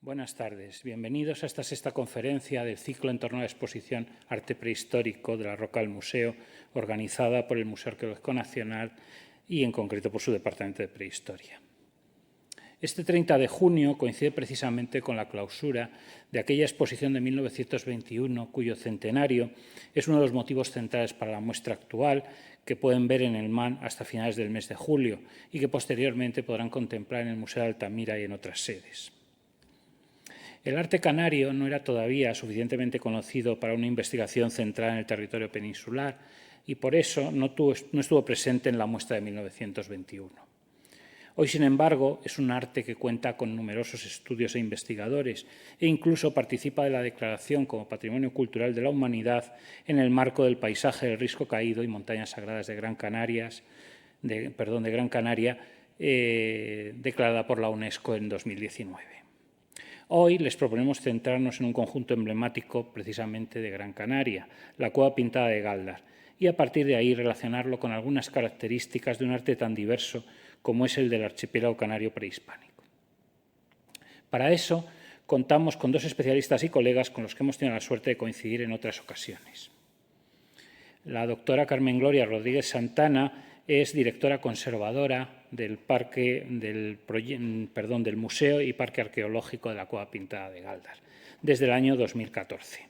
Buenas tardes. Bienvenidos a esta sexta conferencia del ciclo en torno a la exposición Arte Prehistórico de la Roca al Museo, organizada por el Museo Arqueológico Nacional y, en concreto, por su Departamento de Prehistoria. Este 30 de junio coincide precisamente con la clausura de aquella exposición de 1921, cuyo centenario es uno de los motivos centrales para la muestra actual, que pueden ver en el MAN hasta finales del mes de julio y que posteriormente podrán contemplar en el Museo de Altamira y en otras sedes. El arte canario no era todavía suficientemente conocido para una investigación centrada en el territorio peninsular y por eso no estuvo presente en la muestra de 1921. Hoy, sin embargo, es un arte que cuenta con numerosos estudios e investigadores e incluso participa de la declaración como Patrimonio Cultural de la Humanidad en el marco del paisaje del Risco Caído y Montañas Sagradas de Gran Canaria, declarada por la UNESCO en 2019. Hoy les proponemos centrarnos en un conjunto emblemático precisamente de Gran Canaria, la Cueva Pintada de Gáldar, y a partir de ahí relacionarlo con algunas características de un arte tan diverso como es el del archipiélago canario prehispánico. Para eso contamos con dos especialistas y colegas con los que hemos tenido la suerte de coincidir en otras ocasiones. La doctora Carmen Gloria Rodríguez Santana es directora conservadora del Museo y Parque Arqueológico de la Cueva Pintada de Gáldar, desde el año 2014.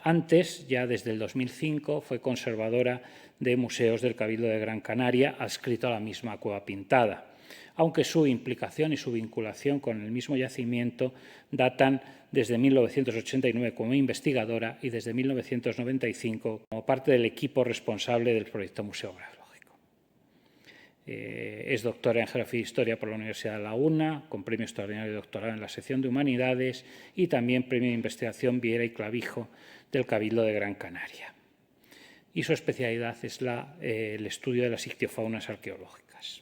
Antes, ya desde el 2005, fue conservadora de museos del Cabildo de Gran Canaria, adscrito a la misma Cueva Pintada, aunque su implicación y su vinculación con el mismo yacimiento datan desde 1989 como investigadora y desde 1995 como parte del equipo responsable del proyecto museográfico. Es doctora en Geografía e Historia por la Universidad de La UNA, con premio extraordinario de doctorado en la sección de Humanidades y también premio de investigación Viera y Clavijo del Cabildo de Gran Canaria. Y su especialidad es el estudio de las ictiofaunas arqueológicas.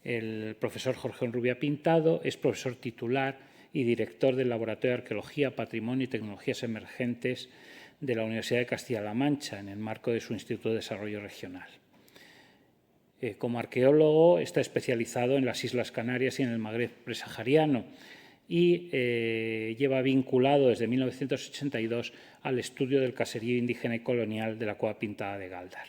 El profesor Jorge Onrubia Pintado es profesor titular y director del Laboratorio de Arqueología, Patrimonio y Tecnologías Emergentes de la Universidad de Castilla-La Mancha, en el marco de su Instituto de Desarrollo Regional. Como arqueólogo está especializado en las Islas Canarias y en el Magreb presahariano y lleva vinculado desde 1982 al estudio del caserío indígena y colonial de la Cueva Pintada de Gáldar.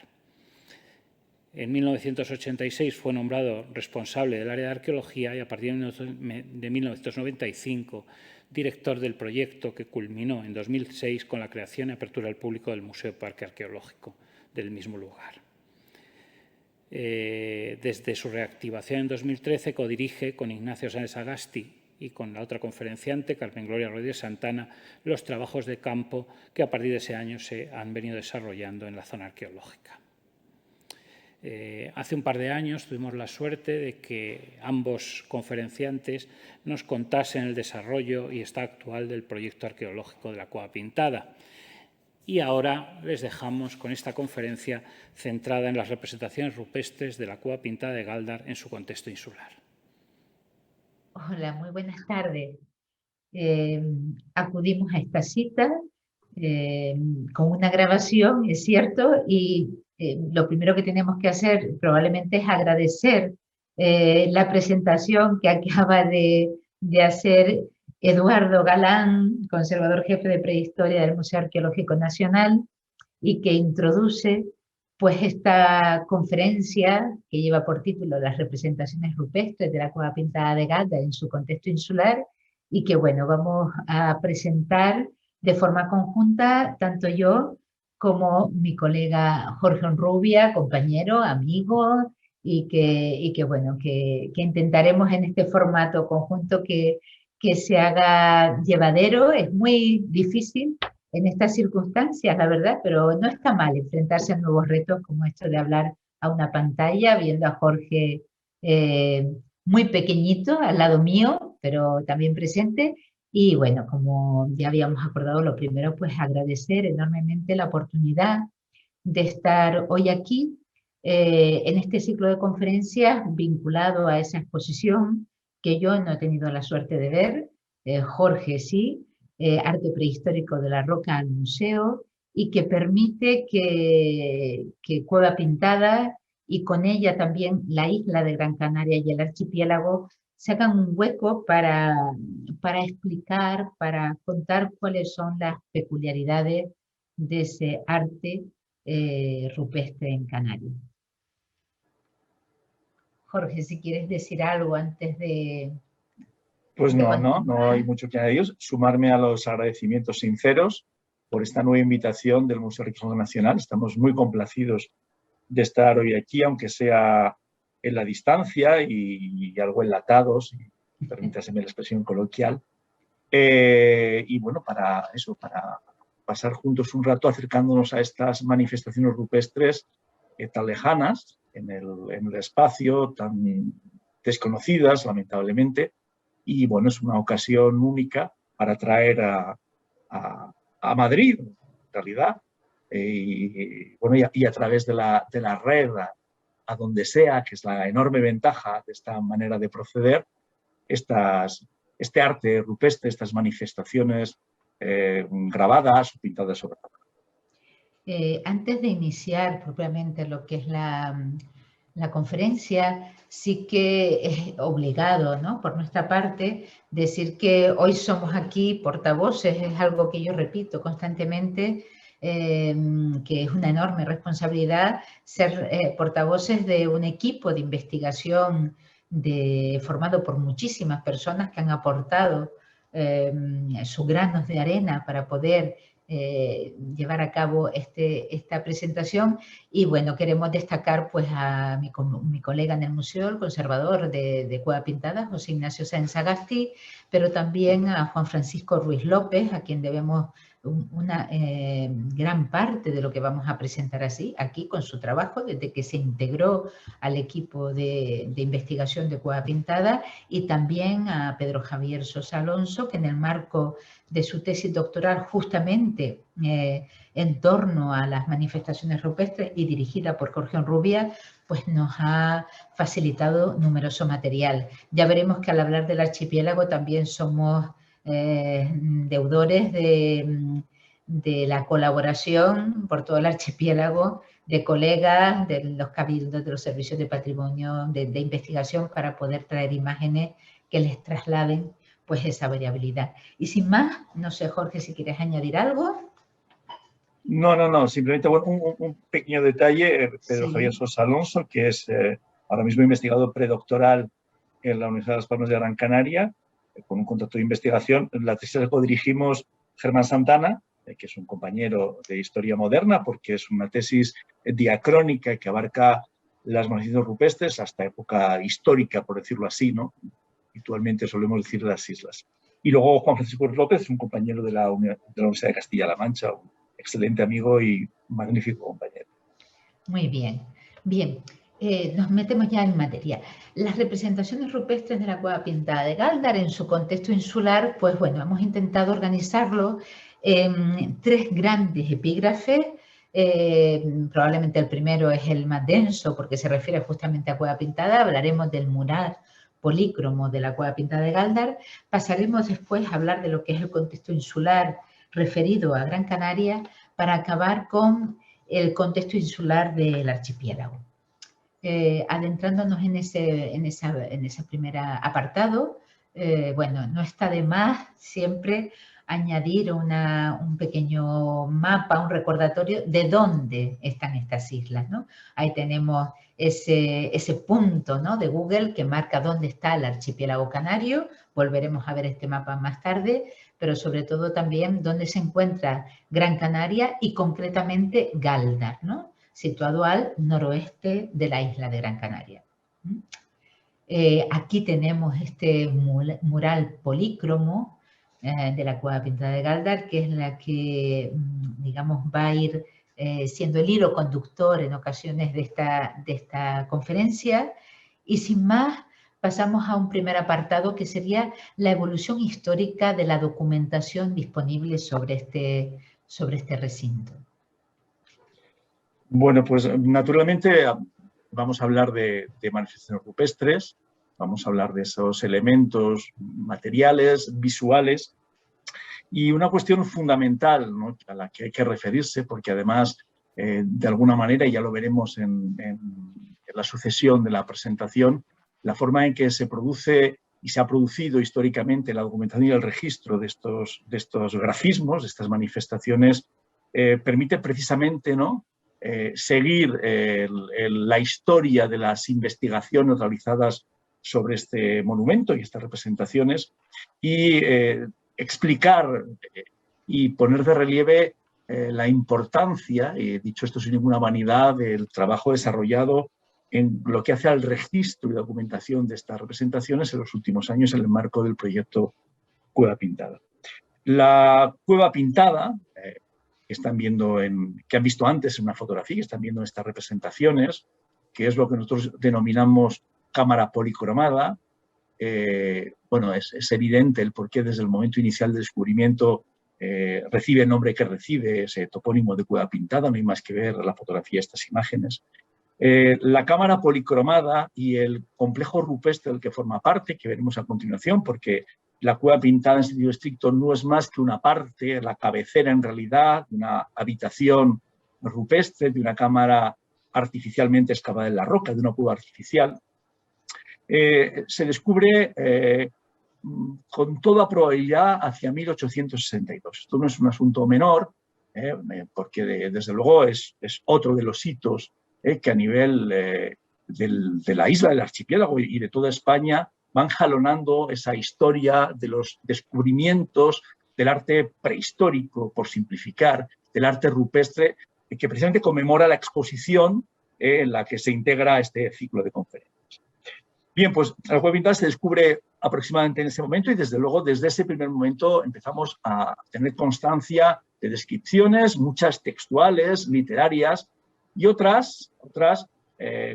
En 1986 fue nombrado responsable del área de arqueología y a partir de 1995 director del proyecto que culminó en 2006 con la creación y apertura al público del Museo y Parque Arqueológico del mismo lugar. Desde su reactivación en 2013 codirige con Ignacio Sáenz Agasti y con la otra conferenciante, Carmen Gloria Rodríguez Santana, los trabajos de campo que a partir de ese año se han venido desarrollando en la zona arqueológica. Hace un par de años tuvimos la suerte de que ambos conferenciantes nos contasen el desarrollo y estado actual del proyecto arqueológico de la Cueva Pintada. Y ahora les dejamos con esta conferencia centrada en las representaciones rupestres de la Cueva Pintada de Gáldar en su contexto insular. Hola, muy buenas tardes. Acudimos a esta cita con una grabación, es cierto, y lo primero que tenemos que hacer probablemente es agradecer la presentación que acaba de hacer Eduardo Galán, conservador jefe de prehistoria del Museo Arqueológico Nacional, y que introduce pues esta conferencia que lleva por título Las representaciones rupestres de la Cueva Pintada de Gáldar en su contexto insular, y que bueno, vamos a presentar de forma conjunta tanto yo como mi colega Jorge Onrubia, compañero, amigo, y que bueno, que intentaremos en este formato conjunto que se haga llevadero. Es muy difícil en estas circunstancias, la verdad, pero no está mal enfrentarse a nuevos retos como esto de hablar a una pantalla, viendo a Jorge muy pequeñito al lado mío, pero también presente. Y bueno, como ya habíamos acordado, lo primero, pues agradecer enormemente la oportunidad de estar hoy aquí en este ciclo de conferencias vinculado a esa exposición que yo no he tenido la suerte de ver, Jorge sí, Arte Prehistórico de la Roca al Museo, y que permite que Cueva Pintada y con ella también la isla de Gran Canaria y el archipiélago se hagan un hueco para explicar, para contar cuáles son las peculiaridades de ese arte rupestre en Canarias. Jorge, si quieres decir algo antes de... Pues no hay mucho que añadir. Sumarme a los agradecimientos sinceros por esta nueva invitación del Museo Arqueológico Nacional. Estamos muy complacidos de estar hoy aquí, aunque sea en la distancia y algo enlatados, y permítaseme la expresión coloquial. Y bueno, para pasar juntos un rato acercándonos a estas manifestaciones rupestres tan lejanas en el espacio, tan desconocidas, lamentablemente. Y bueno, es una ocasión única para traer a Madrid, en realidad, y a través de la red, a donde sea, que es la enorme ventaja de esta manera de proceder, este arte rupestre, estas manifestaciones grabadas o pintadas sobre la roca. Antes de iniciar propiamente lo que es la conferencia, sí que es obligado, ¿no?, por nuestra parte, decir que hoy somos aquí portavoces, es algo que yo repito constantemente, que es una enorme responsabilidad ser portavoces de un equipo de investigación formado por muchísimas personas que han aportado sus granos de arena para poder llevar a cabo esta presentación. Y bueno, queremos destacar pues a mi colega en el museo, el conservador de Cueva Pintada, José Ignacio Sáenz Sagasti, pero también a Juan Francisco Ruiz López, a quien debemos una gran parte de lo que vamos a presentar aquí con su trabajo, desde que se integró al equipo de investigación de Cueva Pintada, y también a Pedro Javier Sosa Alonso, que en el marco de su tesis doctoral justamente en torno a las manifestaciones rupestres y dirigida por Jorge Onrubia, pues nos ha facilitado numeroso material. Ya veremos que al hablar del archipiélago también somos deudores de la colaboración por todo el archipiélago de colegas, de los cabildos, de los servicios de patrimonio, de investigación, para poder traer imágenes que les trasladen pues esa variabilidad. Y sin más, no sé, Jorge, si quieres añadir algo. No, simplemente bueno, un pequeño detalle. Pedro Javier Sosa Alonso, que es ahora mismo investigador predoctoral en la Universidad de Las Palmas de Gran Canaria, con un contrato de investigación. La tesis la codirigimos Germán Santana, que es un compañero de Historia Moderna, porque es una tesis diacrónica que abarca las manifestaciones rupestres hasta época histórica, por decirlo así, ¿no? Habitualmente solemos decir las islas. Y luego Juan Francisco López, un compañero de la Universidad de Castilla-La Mancha, un excelente amigo y magnífico compañero. Muy bien. Bien, nos metemos ya en materia. Las representaciones rupestres de la Cueva Pintada de Gáldar en su contexto insular, pues bueno, hemos intentado organizarlo en 3 grandes epígrafes. Probablemente el primero es el más denso porque se refiere justamente a Cueva Pintada. Hablaremos del mural polícromo de la Cueva Pintada de Gáldar. Pasaremos después a hablar de lo que es el contexto insular referido a Gran Canaria, para acabar con el contexto insular del archipiélago. Adentrándonos en ese primer apartado, bueno, no está de más siempre añadir un pequeño mapa, un recordatorio de dónde están estas islas, ¿no? Ahí tenemos ese punto, ¿no?, de Google que marca dónde está el archipiélago canario. Volveremos a ver este mapa más tarde, pero sobre todo también dónde se encuentra Gran Canaria y concretamente Gáldar, ¿no?, situado al noroeste de la isla de Gran Canaria. Aquí tenemos este mural polícromo de la Cueva Pintada de Gáldar, que es la que, digamos, va a ir siendo el hilo conductor en ocasiones de esta conferencia. Y sin más, pasamos a un primer apartado que sería la evolución histórica de la documentación disponible sobre este recinto. Bueno, pues naturalmente vamos a hablar de manifestaciones rupestres, vamos a hablar de esos elementos materiales, visuales, y una cuestión fundamental, ¿no?, a la que hay que referirse, porque además, de alguna manera, y ya lo veremos en la sucesión de la presentación, la forma en que se produce y se ha producido históricamente la documentación y el registro de estos grafismos, de estas manifestaciones, permite precisamente, ¿no?, seguir la historia de las investigaciones realizadas sobre este monumento y estas representaciones y explicar y poner de relieve la importancia, dicho esto sin ninguna vanidad, del trabajo desarrollado en lo que hace al registro y documentación de estas representaciones en los últimos años en el marco del proyecto Cueva Pintada. La Cueva Pintada, que han visto antes en una fotografía, que están viendo en estas representaciones, que es lo que nosotros denominamos cámara policromada. Bueno, es evidente el porqué desde el momento inicial del descubrimiento recibe el nombre que recibe, ese topónimo de Cueva Pintada, no hay más que ver la fotografía de estas imágenes. La cámara policromada y el complejo rupestre del que forma parte, que veremos a continuación, porque la Cueva Pintada en sentido estricto no es más que una parte, la cabecera en realidad, de una habitación rupestre, de una cámara artificialmente excavada en la roca, de una cueva artificial. Se descubre con toda probabilidad hacia 1862. Esto no es un asunto menor, porque desde luego es otro de los hitos que a nivel de la isla, del archipiélago y de toda España van jalonando esa historia de los descubrimientos del arte prehistórico, por simplificar, del arte rupestre, que precisamente conmemora la exposición en la que se integra este ciclo de conferencias. Bien, pues la Cueva Pintada se descubre aproximadamente en ese momento y desde luego desde ese primer momento empezamos a tener constancia de descripciones, muchas textuales, literarias y otras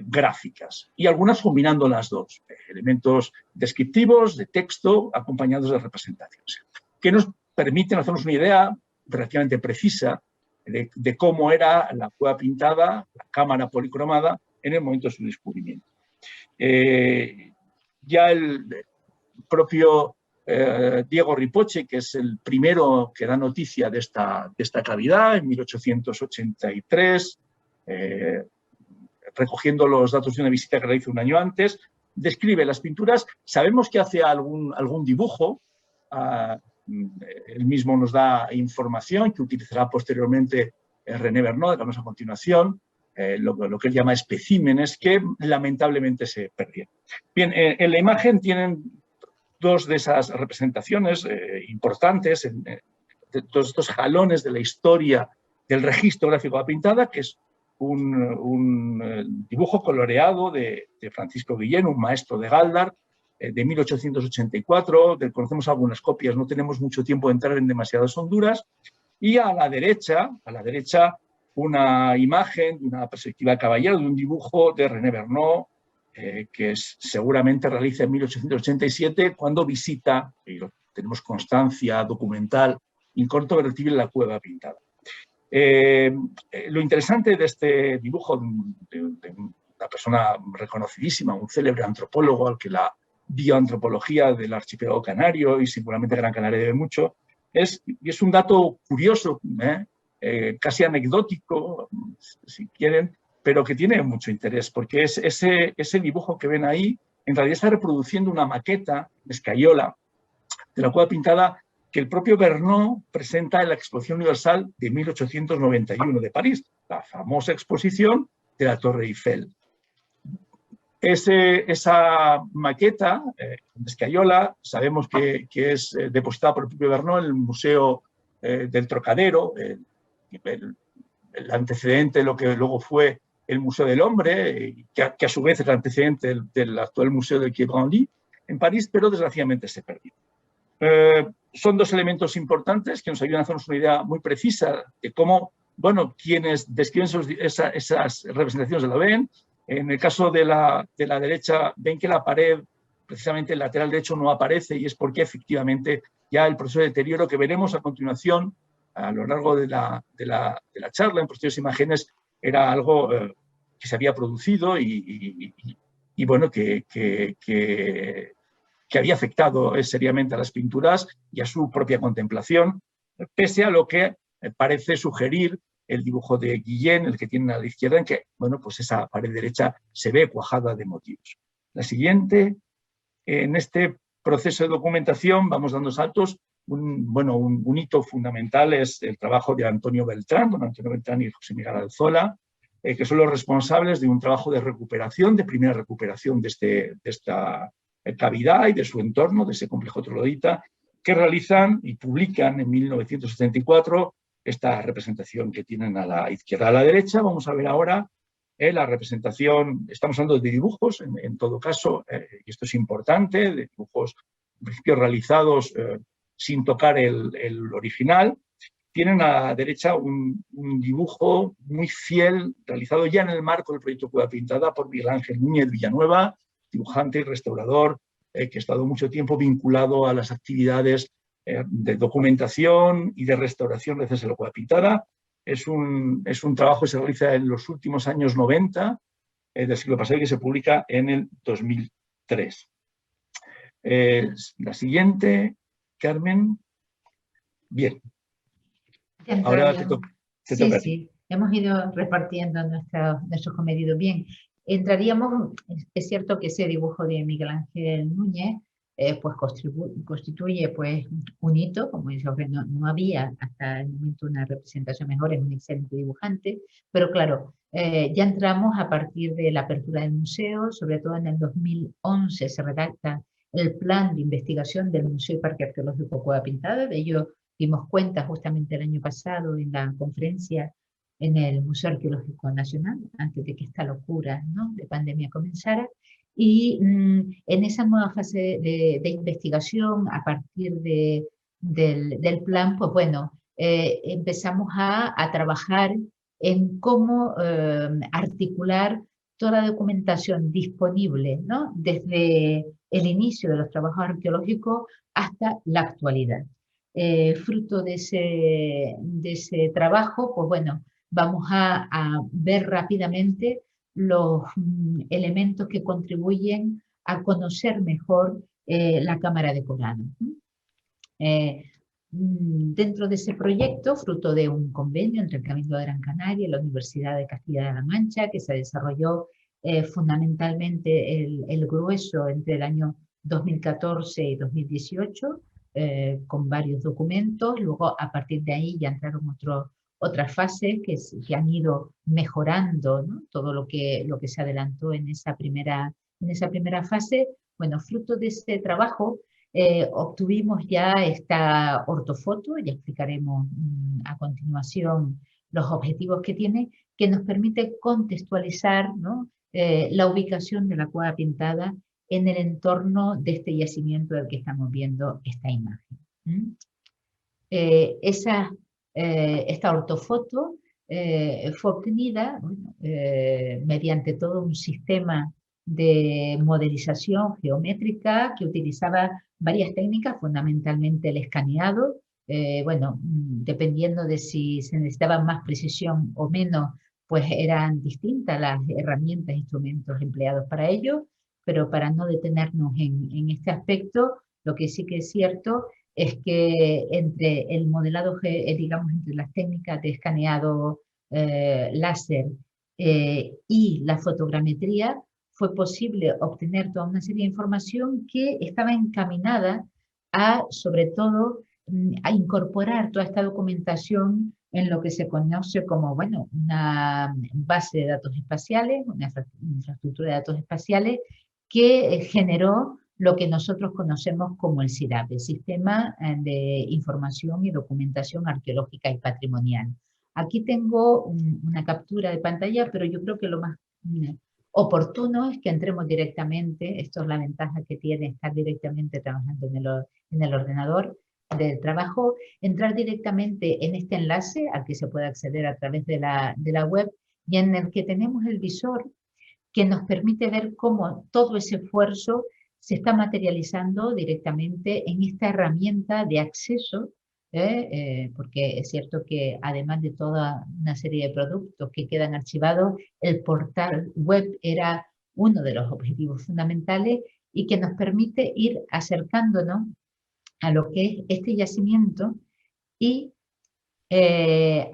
gráficas, y algunas combinando las dos, elementos descriptivos, de texto, acompañados de representaciones, que nos permiten hacernos una idea relativamente precisa de cómo era la Cueva Pintada, la cámara policromada, en el momento de su descubrimiento. Ya el propio Diego Ripoche, que es el primero que da noticia de esta cavidad, en 1883, recogiendo los datos de una visita que realizó un año antes, describe las pinturas. Sabemos que hace algún dibujo, él mismo nos da información que utilizará posteriormente René Bernot, que vamos a continuación, lo que él llama especímenes, que lamentablemente se perdieron. Bien, en la imagen tienen dos de esas representaciones importantes, de todos estos jalones de la historia del registro gráfico de la pintada, que es un dibujo coloreado de Francisco Guillén, un maestro de Gáldar, de 1884, del que conocemos algunas copias, no tenemos mucho tiempo de entrar en demasiadas honduras, y a la derecha una imagen de una perspectiva de caballero, de un dibujo de René Bernot, que seguramente realiza en 1887 cuando visita, y tenemos constancia documental, incontrovertible, la Cueva Pintada. Lo interesante de este dibujo de una persona reconocidísima, un célebre antropólogo al que la bioantropología del archipiélago canario y singularmente Gran Canaria debe mucho, es un dato curioso, casi anecdótico, si quieren, pero que tiene mucho interés, porque es ese dibujo que ven ahí, en realidad está reproduciendo una maqueta de escayola de la Cueva Pintada que el propio Bernot presenta en la Exposición Universal de 1891 de París, la famosa exposición de la Torre Eiffel. Esa maqueta de escayola sabemos que es depositada por el propio Bernot en el Museo del Trocadero, el antecedente de lo que luego fue el Museo del Hombre, que a su vez es el antecedente del actual Museo del Quai Branly en París, pero desgraciadamente se perdió. Son dos elementos importantes que nos ayudan a hacernos una idea muy precisa de cómo, bueno, quienes describen esas representaciones la ven. En el caso de la derecha, ven que la pared, precisamente el lateral derecho, no aparece, y es porque efectivamente ya el proceso de deterioro que veremos a continuación a lo largo de la charla, en posteriores imágenes, era algo que se había producido y bueno, que había afectado seriamente a las pinturas y a su propia contemplación, pese a lo que parece sugerir el dibujo de Guillén, el que tienen a la izquierda, en que, bueno, pues esa pared derecha se ve cuajada de motivos. La siguiente, en este proceso de documentación vamos dando saltos. Un hito fundamental es el trabajo de Antonio Beltrán, don Antonio Beltrán y José Miguel Alzola, que son los responsables de un trabajo de recuperación, de primera recuperación de esta cavidad y de su entorno, de ese complejo troglodita, que realizan y publican en 1974 esta representación que tienen a la izquierda. A la derecha vamos a ver ahora la representación, estamos hablando de dibujos, en todo caso, y esto es importante, de dibujos en principio realizados sin tocar el original. Tienen a la derecha un dibujo muy fiel, realizado ya en el marco del proyecto Cueva Pintada por Miguel Ángel Núñez Villanueva, dibujante y restaurador, que ha estado mucho tiempo vinculado a las actividades de documentación y de restauración gracias a la Cueva Pintada. Es un trabajo que se realiza en los últimos años 90 del siglo pasado y que se publica en el 2003. La siguiente, Carmen. Bien. Ahora te toca. Sí, hemos ido repartiendo nuestros comedidos. Bien, entraríamos, es cierto que ese dibujo de Miguel Ángel Núñez pues constituye pues un hito, como dice, no había hasta el momento una representación mejor, es un excelente dibujante, pero claro, ya entramos a partir de la apertura del museo, sobre todo en el 2011 se redacta el plan de investigación del Museo y Parque Arqueológico Cueva Pintada, de ello dimos cuenta justamente el año pasado en la conferencia en el Museo Arqueológico Nacional, antes de que esta locura, ¿no?, de pandemia comenzara. Y en esa nueva fase de investigación, a partir del plan, pues bueno, empezamos a trabajar en cómo articular toda la documentación disponible, ¿no?, desde el inicio de los trabajos arqueológicos hasta la actualidad. Fruto de ese trabajo, pues bueno, vamos a ver rápidamente los elementos que contribuyen a conocer mejor la Cámara decorada. Dentro de ese proyecto, fruto de un convenio entre el Cabildo de Gran Canaria y la Universidad de Castilla-La Mancha, que se desarrolló fundamentalmente el grueso entre el año 2014 y 2018, con varios documentos. Luego, a partir de ahí, ya entraron otras fases que han ido mejorando, ¿no?, todo lo que se adelantó en esa primera fase. Bueno, fruto de este trabajo, obtuvimos ya esta ortofoto, ya explicaremos a continuación los objetivos que tiene, que nos permite contextualizar, ¿no?, la ubicación de la Cueva Pintada en el entorno de este yacimiento del que estamos viendo esta imagen. Esta ortofoto fue obtenida mediante todo un sistema de modelización geométrica que utilizaba varias técnicas, fundamentalmente el escaneado. Dependiendo de si se necesitaba más precisión o menos, pues eran distintas las herramientas e instrumentos empleados para ello, pero para no detenernos en este aspecto, lo que sí que es cierto es que entre el modelado, digamos, entre las técnicas de escaneado láser y la fotogrametría, fue posible obtener toda una serie de información que estaba encaminada a, sobre todo, a incorporar toda esta documentación en lo que se conoce como, bueno, una base de datos espaciales, una infraestructura de datos espaciales que generó lo que nosotros conocemos como el SIDAP, el Sistema de Información y Documentación Arqueológica y Patrimonial. Aquí tengo una captura de pantalla, pero yo creo que lo más oportuno es que entremos directamente, esto es la ventaja que tiene estar directamente trabajando en el ordenador del trabajo, entrar directamente en este enlace al que se puede acceder a través de la web y en el que tenemos el visor que nos permite ver cómo todo ese esfuerzo se está materializando directamente en esta herramienta de acceso, porque es cierto que además de toda una serie de productos que quedan archivados, el portal web era uno de los objetivos fundamentales y que nos permite ir acercándonos a lo que es este yacimiento y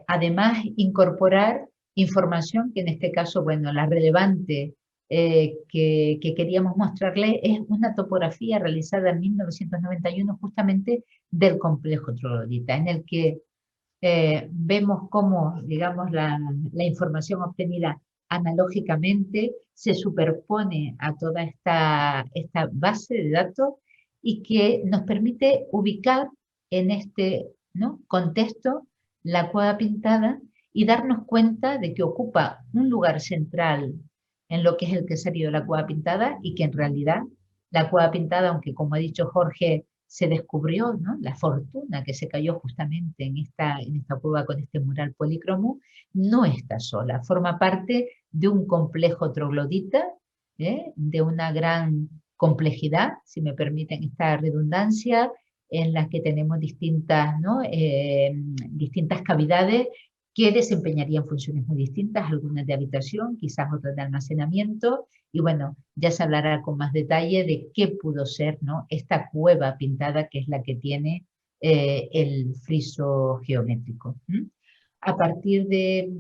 además incorporar información que en este caso, bueno, la relevante que queríamos mostrarles es una topografía realizada en 1991 justamente del complejo troglodita, en el que vemos cómo, digamos, la información obtenida analógicamente se superpone a toda esta base de datos y que nos permite ubicar en este, ¿no?, contexto la Cueva Pintada y darnos cuenta de que ocupa un lugar central en lo que es el caserío de la Cueva Pintada y que en realidad la Cueva Pintada, aunque como ha dicho Jorge, se descubrió, ¿no?, la fortuna que se cayó justamente en esta cueva con este mural polícromo, no está sola, forma parte de un complejo troglodita, de una gran complejidad, si me permiten esta redundancia, en la que tenemos distintas, ¿no?, distintas cavidades que desempeñarían funciones muy distintas, algunas de habitación, quizás otras de almacenamiento, y bueno, ya se hablará con más detalle de qué pudo ser, ¿no?, esta Cueva Pintada, que es la que tiene el friso geométrico. A partir de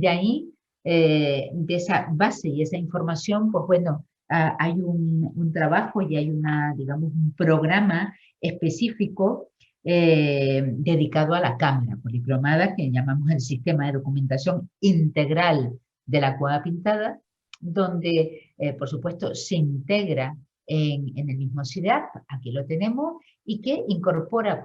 ahí, de esa base y esa información, pues bueno, hay un trabajo y hay digamos, un programa específico dedicado a la cámara policromada, que llamamos el Sistema de Documentación Integral de la Cueva Pintada, donde, por supuesto, se integra en el mismo CIDAP, aquí lo tenemos, y que incorpora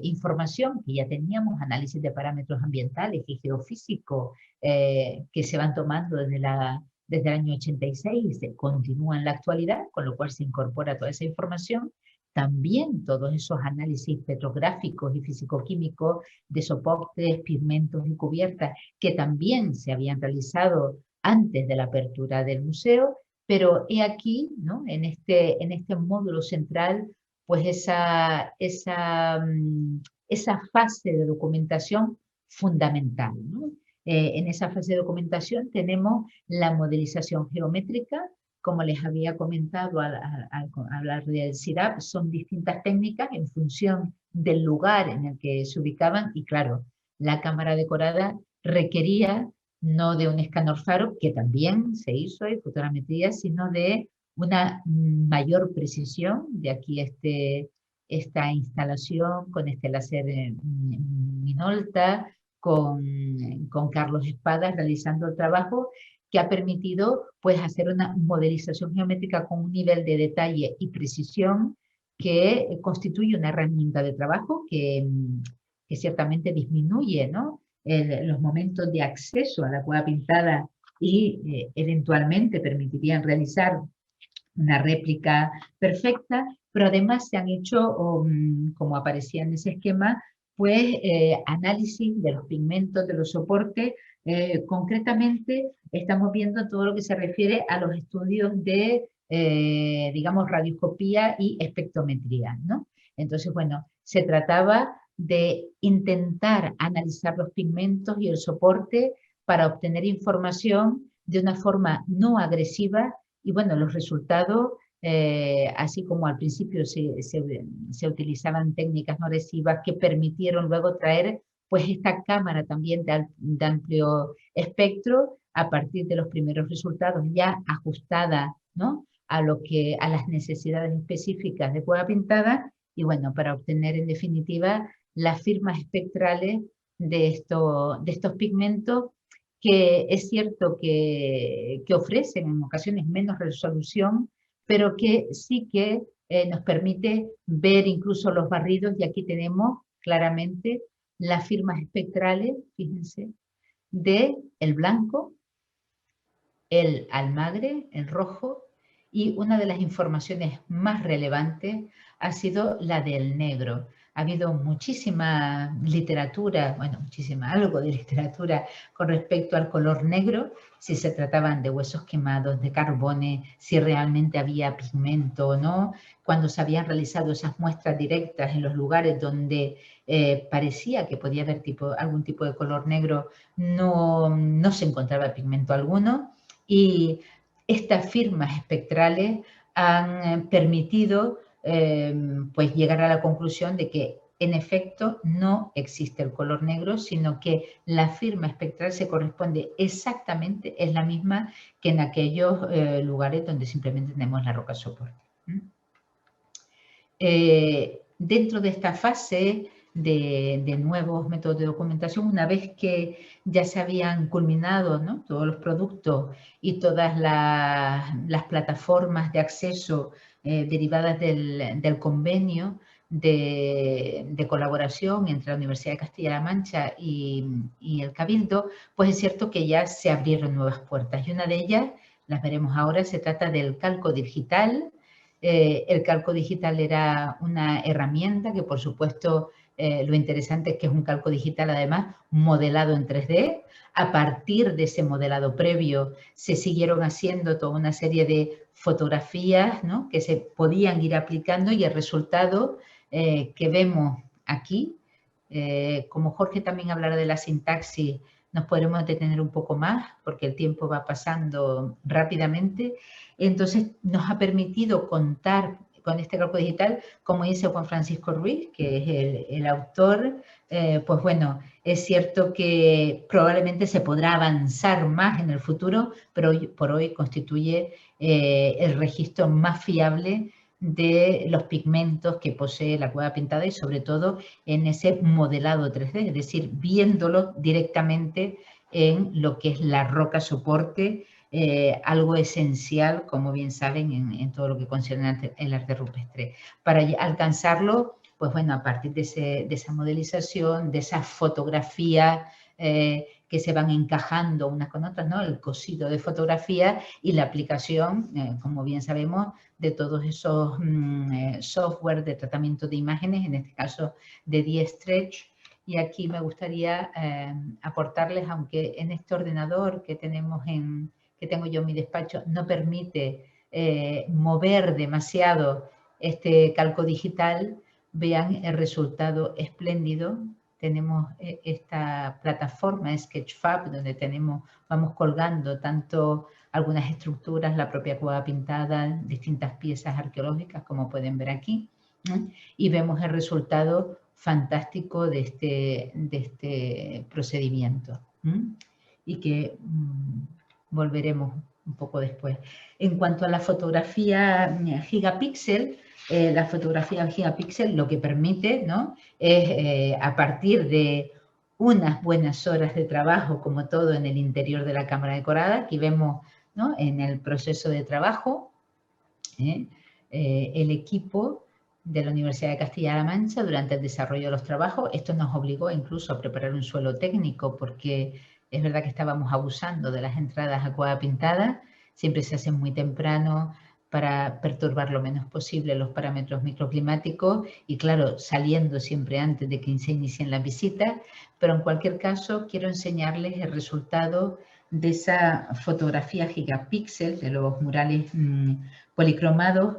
información que ya teníamos, análisis de parámetros ambientales y geofísicos que se van tomando desde el año 86 y se continúa en la actualidad, con lo cual se incorpora toda esa información. También todos esos análisis petrográficos y fisicoquímicos de soportes, pigmentos y cubiertas que también se habían realizado antes de la apertura del museo, pero he aquí, ¿no?, en este módulo central, pues esa fase de documentación fundamental, ¿no? En esa fase de documentación tenemos la modelización geométrica, como les había comentado al hablar del CIDAP, son distintas técnicas en función del lugar en el que se ubicaban y claro, la cámara decorada requería no de un escáner faro, que también se hizo y fotogrametría, sino de una mayor precisión, de aquí esta instalación con este láser Minolta, con Carlos Espadas realizando el trabajo, que ha permitido pues, hacer una modelización geométrica con un nivel de detalle y precisión que constituye una herramienta de trabajo que ciertamente disminuye, ¿no?, los momentos de acceso a la Cueva Pintada y eventualmente permitirían realizar una réplica perfecta, pero además se han hecho, como aparecía en ese esquema, pues análisis de los pigmentos, de los soportes. Concretamente estamos viendo todo lo que se refiere a los estudios de, digamos, radioscopía y espectrometría, ¿no? Entonces, bueno, se trataba de intentar analizar los pigmentos y el soporte para obtener información de una forma no agresiva y bueno, los resultados, así como al principio se utilizaban técnicas no agresivas que permitieron luego traer pues esta cámara también de amplio espectro a partir de los primeros resultados ya ajustada, ¿no?, a las necesidades específicas de Cueva Pintada y bueno, para obtener en definitiva las firmas espectrales de estos pigmentos que es cierto que ofrecen en ocasiones menos resolución, pero que sí que nos permite ver incluso los barridos, y aquí tenemos claramente las firmas espectrales, fíjense, de el blanco, el almagre, el rojo, y una de las informaciones más relevantes ha sido la del negro. Ha habido muchísima literatura, bueno, algo de literatura con respecto al color negro, si se trataban de huesos quemados, de carbones, si realmente había pigmento o no. Cuando se habían realizado esas muestras directas en los lugares donde parecía que podía haber algún tipo de color negro, no se encontraba pigmento alguno. Y estas firmas espectrales han permitido pues llegar a la conclusión de que en efecto, no existe el color negro, sino que la firma espectral se corresponde exactamente, es la misma que en aquellos lugares donde simplemente tenemos la roca soporte. Dentro de esta fase de nuevos métodos de documentación, una vez que ya se habían culminado, ¿no?, todos los productos y todas las plataformas de acceso derivadas del convenio de colaboración entre la Universidad de Castilla-La Mancha y el Cabildo, pues es cierto que ya se abrieron nuevas puertas y una de ellas, las veremos ahora, se trata del calco digital. El calco digital era una herramienta que, por supuesto, lo interesante es que es un calco digital, además, modelado en 3D. A partir de ese modelado previo, se siguieron haciendo toda una serie de fotografías, ¿no?, que se podían ir aplicando y el resultado que vemos aquí, como Jorge también hablará de la sintaxis, nos podremos detener un poco más porque el tiempo va pasando rápidamente. Entonces, nos ha permitido contar con este calco digital, como dice Juan Francisco Ruiz, que es el autor, pues bueno, es cierto que probablemente se podrá avanzar más en el futuro, pero hoy por hoy constituye el registro más fiable de los pigmentos que posee la cueva pintada y sobre todo en ese modelado 3D, es decir, viéndolo directamente en lo que es la roca soporte, algo esencial, como bien saben, en todo lo que concierne el arte rupestre. Para alcanzarlo, pues bueno, a partir de esa modelización, de esa fotografía que se van encajando unas con otras, ¿no?, el cosido de fotografía y la aplicación, como bien sabemos, de todos esos software de tratamiento de imágenes, en este caso de D-Stretch. Y aquí me gustaría aportarles, aunque en este ordenador que tengo yo en mi despacho no permite mover demasiado este calco digital, vean el resultado espléndido. Tenemos esta plataforma Sketchfab donde vamos colgando tanto algunas estructuras, la propia cueva pintada, distintas piezas arqueológicas, como pueden ver aquí, ¿no?, y vemos el resultado fantástico de este procedimiento, ¿no?, y que volveremos un poco después. En cuanto a la fotografía gigapíxel, la fotografía gigapíxel lo que permite, ¿no?, es a partir de unas buenas horas de trabajo, como todo en el interior de la cámara decorada, aquí vemos, ¿no?, en el proceso de trabajo, el equipo de la Universidad de Castilla-La Mancha durante el desarrollo de los trabajos. Esto nos obligó incluso a preparar un suelo técnico porque es verdad que estábamos abusando de las entradas a cueva pintada. Siempre se hacen muy temprano para perturbar lo menos posible los parámetros microclimáticos y, claro, saliendo siempre antes de que se inicien las visitas. Pero en cualquier caso, quiero enseñarles el resultado de esa fotografía gigapíxel de los murales policromados,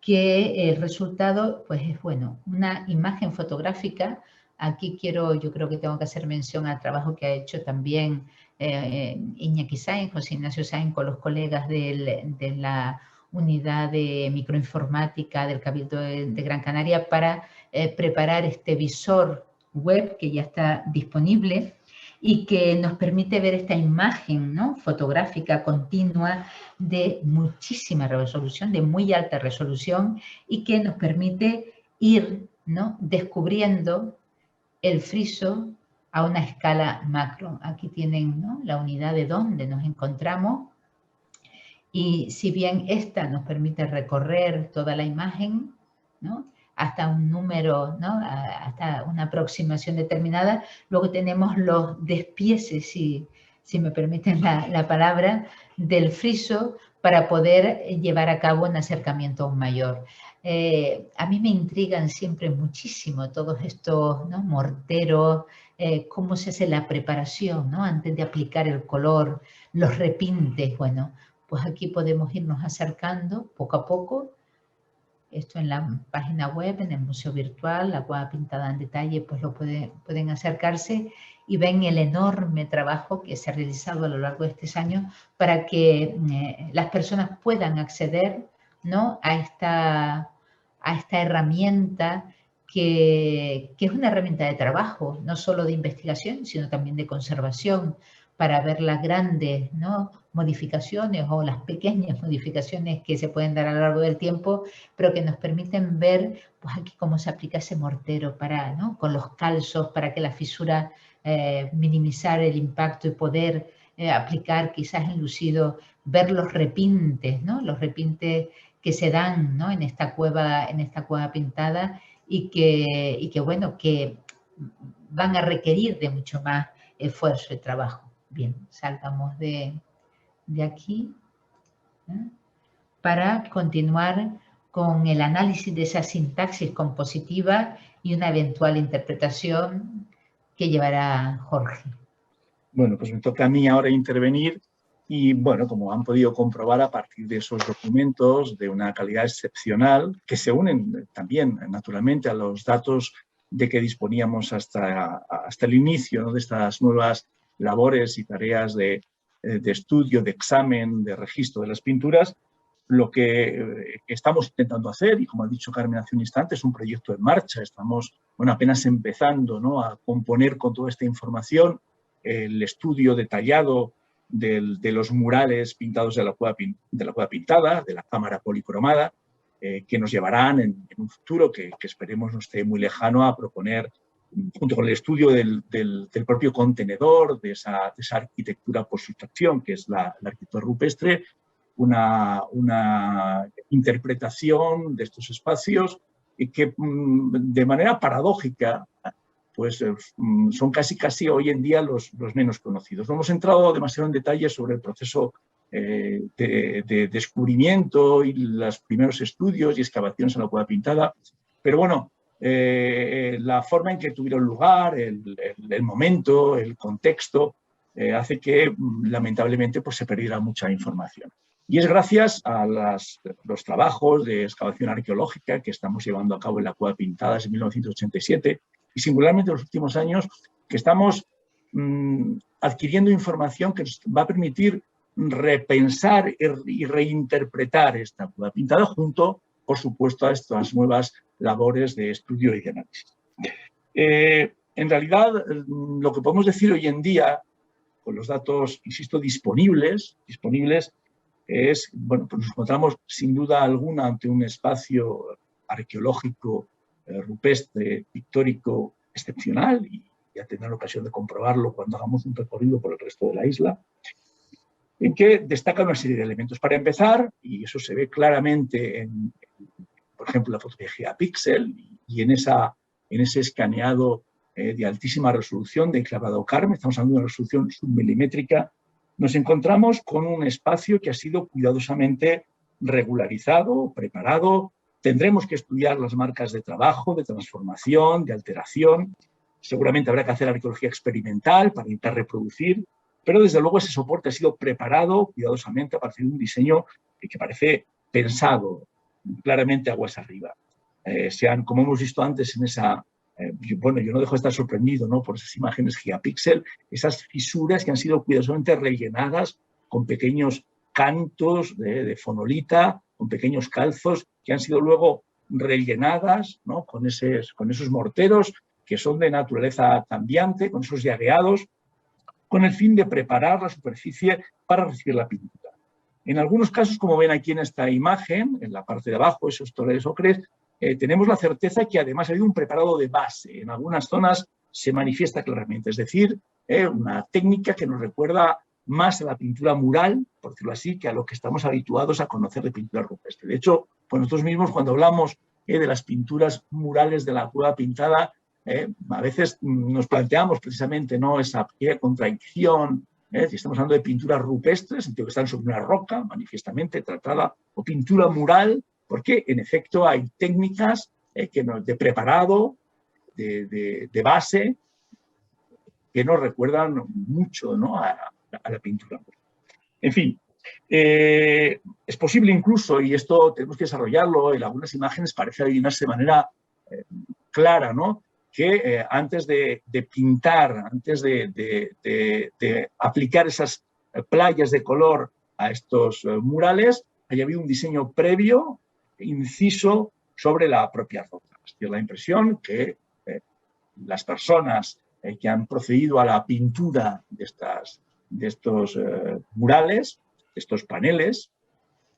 que el resultado pues es, bueno, una imagen fotográfica. Aquí yo creo que tengo que hacer mención al trabajo que ha hecho también Iñaki Sainz, José Ignacio Sainz, con los colegas de la unidad de microinformática del Cabildo de Gran Canaria para preparar este visor web que ya está disponible y que nos permite ver esta imagen, ¿no?, fotográfica continua de muchísima resolución, de muy alta resolución, y que nos permite ir, ¿no?, descubriendo el friso a una escala macro. Aquí tienen, ¿no?, la unidad de donde nos encontramos y si bien esta nos permite recorrer toda la imagen, ¿no?, hasta un número, ¿no?, hasta una aproximación determinada, luego tenemos los despieces, si me permiten la palabra, del friso para poder llevar a cabo un acercamiento aún mayor. A mí me intrigan siempre muchísimo todos estos, ¿no?, morteros, cómo se hace la preparación, ¿no?, antes de aplicar el color, los repintes. Bueno, pues aquí podemos irnos acercando poco a poco. Esto en la página web, en el Museo Virtual, la cueva pintada en detalle, pues lo pueden acercarse y ven el enorme trabajo que se ha realizado a lo largo de estos años para que las personas puedan acceder, ¿no?, a esta herramienta que es una herramienta de trabajo, no solo de investigación, sino también de conservación, para ver las grandes, ¿no?, modificaciones o las pequeñas modificaciones que se pueden dar a lo largo del tiempo, pero que nos permiten ver, pues, aquí cómo se aplica ese mortero para, ¿no?, con los calzos, para que la fisura, minimizar el impacto y poder aplicar quizás en lucido, ver los repintes, ¿no?, los repintes que se dan, ¿no?, en esta cueva pintada, y que, bueno, que van a requerir de mucho más esfuerzo y trabajo. Bien, salgamos de aquí, ¿eh?, para continuar con el análisis de esa sintaxis compositiva y una eventual interpretación que llevará Jorge. Bueno, pues me toca a mí ahora intervenir y, bueno, como han podido comprobar a partir de esos documentos de una calidad excepcional, que se unen también, naturalmente, a los datos de que disponíamos hasta el inicio, ¿no?, de estas nuevas labores y tareas de estudio, de examen, de registro de las pinturas, lo que estamos intentando hacer, y como ha dicho Carmen hace un instante, es un proyecto en marcha. Estamos, bueno, apenas empezando, ¿no?, a componer con toda esta información el estudio detallado de los murales pintados de la cueva pintada, de la cámara policromada, que nos llevarán en un futuro que esperemos no esté muy lejano a proponer, junto con el estudio del propio contenedor, de esa arquitectura por sustracción, que es la arquitectura rupestre, una interpretación de estos espacios y que, de manera paradójica, pues son casi hoy en día los menos conocidos. No hemos entrado demasiado en detalle sobre el proceso de descubrimiento y los primeros estudios y excavaciones en la cueva pintada, pero bueno, la forma en que tuvieron lugar, el momento, el contexto, hace que lamentablemente pues, se perdiera mucha información. Y es gracias a los trabajos de excavación arqueológica que estamos llevando a cabo en la cueva pintada desde 1987 y singularmente en los últimos años que estamos adquiriendo información que nos va a permitir repensar y reinterpretar esta cueva pintada junto, por supuesto, a estas nuevas labores de estudio y de análisis. En realidad, lo que podemos decir hoy en día, con los datos, insisto, disponibles, es, bueno, pues nos encontramos sin duda alguna ante un espacio arqueológico, rupestre, pictórico excepcional, y ya tendrán ocasión de comprobarlo cuando hagamos un recorrido por el resto de la isla, en que destaca una serie de elementos. Para empezar, y eso se ve claramente en por ejemplo, la fotografía Pixel y en ese escaneado de altísima resolución de clavado Carmen, estamos hablando de una resolución submilimétrica, nos encontramos con un espacio que ha sido cuidadosamente regularizado, preparado. Tendremos que estudiar las marcas de trabajo, de transformación, de alteración. Seguramente habrá que hacer arqueología experimental para intentar reproducir, pero desde luego ese soporte ha sido preparado cuidadosamente a partir de un diseño que parece pensado claramente aguas arriba. Como hemos visto antes en esa... bueno, yo no dejo de estar sorprendido, ¿no?, por esas imágenes gigapíxel, esas fisuras que han sido cuidadosamente rellenadas con pequeños cantos de fonolita, con pequeños calzos que han sido luego rellenadas, ¿no?, con esos morteros que son de naturaleza cambiante, con esos llagueados, con el fin de preparar la superficie para recibir la pintura. En algunos casos, como ven aquí en esta imagen, en la parte de abajo, esos toreros ocres, tenemos la certeza que además ha habido un preparado de base. En algunas zonas se manifiesta claramente, es decir, una técnica que nos recuerda más a la pintura mural, por decirlo así, que a lo que estamos habituados a conocer de pintura rupestre. De hecho, pues nosotros mismos cuando hablamos de las pinturas murales de la cueva pintada, a veces nos planteamos precisamente, ¿no?, esa pequeña contradicción. Si estamos hablando de pinturas rupestres, sentido que están sobre una roca manifiestamente tratada, o pintura mural, porque en efecto hay técnicas de preparado, de base, que nos recuerdan mucho, ¿no?, a la pintura. En fin, es posible incluso, y esto tenemos que desarrollarlo, en algunas imágenes parece adivinarse de manera clara, ¿no?, que antes de pintar, antes de aplicar esas playas de color a estos murales, haya habido un diseño previo, inciso, sobre la propia roca. Tiene la impresión que las personas que han procedido a la pintura de estos murales, de estos paneles,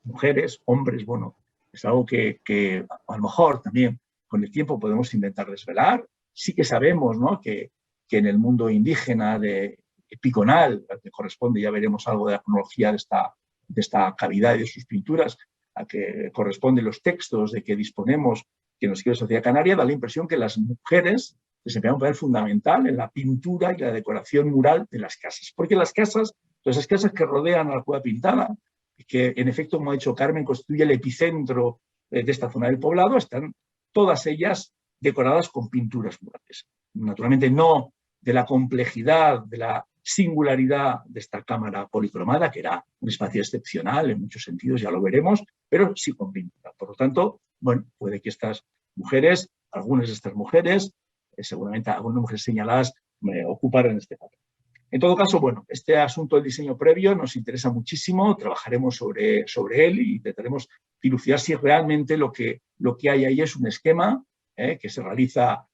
mujeres, hombres, bueno, es algo que a lo mejor también con el tiempo podemos intentar desvelar. Sí que sabemos, ¿no?, que en el mundo indígena de Piconal, al que corresponde, ya veremos algo de la cronología de esta cavidad y de sus pinturas, a que corresponden los textos de que disponemos que nos quiere Sociedad Canaria, da la impresión que las mujeres desempeñan un papel fundamental en la pintura y la decoración mural de las casas. Porque las casas, todas esas casas que rodean a la Cueva Pintada, que en efecto, como ha dicho Carmen, constituye el epicentro de esta zona del poblado, están todas ellas decoradas con pinturas murales. Naturalmente no de la complejidad, de la singularidad de esta cámara policromada, que era un espacio excepcional en muchos sentidos, ya lo veremos, pero sí con pintura. Por lo tanto, bueno, puede que estas mujeres, algunas de estas mujeres, seguramente algunas mujeres señaladas, ocuparan este papel. En todo caso, bueno, este asunto del diseño previo nos interesa muchísimo, trabajaremos sobre él y intentaremos dilucidar si realmente lo que hay ahí es un esquema que se realiza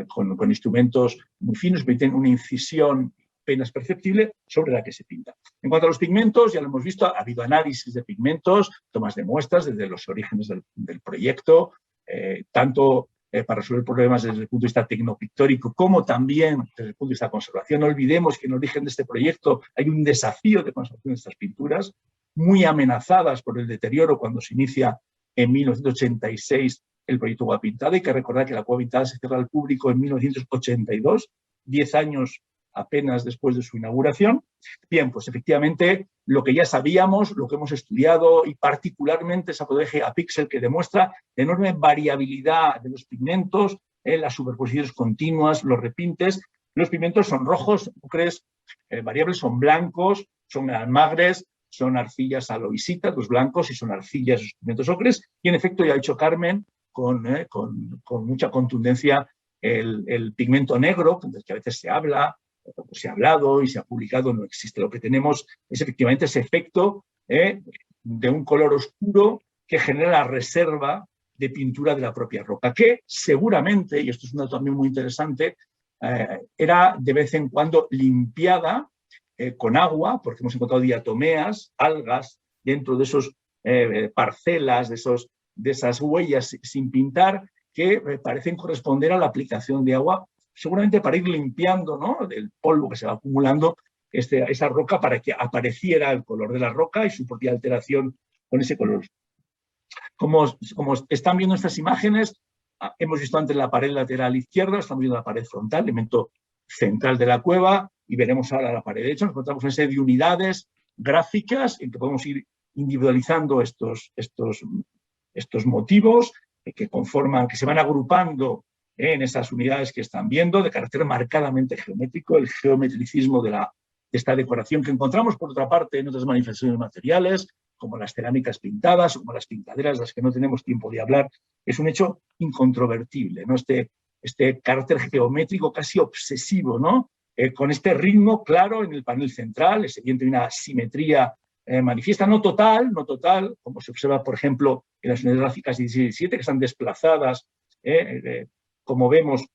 con instrumentos muy finos, permiten una incisión apenas perceptible sobre la que se pinta. En cuanto a los pigmentos, ya lo hemos visto, ha habido análisis de pigmentos, tomas de muestras desde los orígenes del proyecto, tanto para resolver problemas desde el punto de vista tecnopictórico como también desde el punto de vista de conservación. No olvidemos que en el origen de este proyecto hay un desafío de conservación de estas pinturas, muy amenazadas por el deterioro cuando se inicia en 1986 el proyecto Cueva Pintada. Hay que recordar que la Cueva Pintada se cierra al público en 1982, 10 años apenas después de su inauguración. Bien, pues efectivamente lo que ya sabíamos, lo que hemos estudiado y particularmente esa fotografía a píxel que demuestra la enorme variabilidad de los pigmentos, las superposiciones continuas, los repintes. Los pigmentos son rojos, ocres, variables, son blancos, son almagres, son arcillas aloisitas, los blancos, y son arcillas, los pigmentos ocres. Y en efecto, ya ha dicho Carmen, con mucha contundencia, el pigmento negro, del que a veces se habla, se ha hablado y se ha publicado, no existe. Lo que tenemos es efectivamente ese efecto de un color oscuro que genera la reserva de pintura de la propia roca, que seguramente, y esto es un dato también muy interesante, era de vez en cuando limpiada con agua, porque hemos encontrado diatomeas, algas, dentro de esos parcelas, de esas huellas sin pintar, que parecen corresponder a la aplicación de agua, seguramente para ir limpiando, ¿no?, del polvo que se va acumulando esa roca, para que apareciera el color de la roca y su propia alteración con ese color. Como están viendo estas imágenes, hemos visto antes la pared lateral izquierda, estamos viendo la pared frontal, elemento central de la cueva, y veremos ahora la pared derecha. Nos encontramos una serie de unidades gráficas en que podemos ir individualizando estos motivos que conforman, que se van agrupando en esas unidades que están viendo, de carácter marcadamente geométrico, el geometricismo de esta decoración que encontramos, por otra parte, en otras manifestaciones materiales, como las cerámicas pintadas, como las pintaderas, de las que no tenemos tiempo de hablar. Es un hecho incontrovertible, ¿no?, este carácter geométrico casi obsesivo, ¿no?, con este ritmo claro en el panel central, es evidente una simetría manifiesta, no total, como se observa, por ejemplo, en las unidades gráficas 16 y 17, que están desplazadas, como vemos,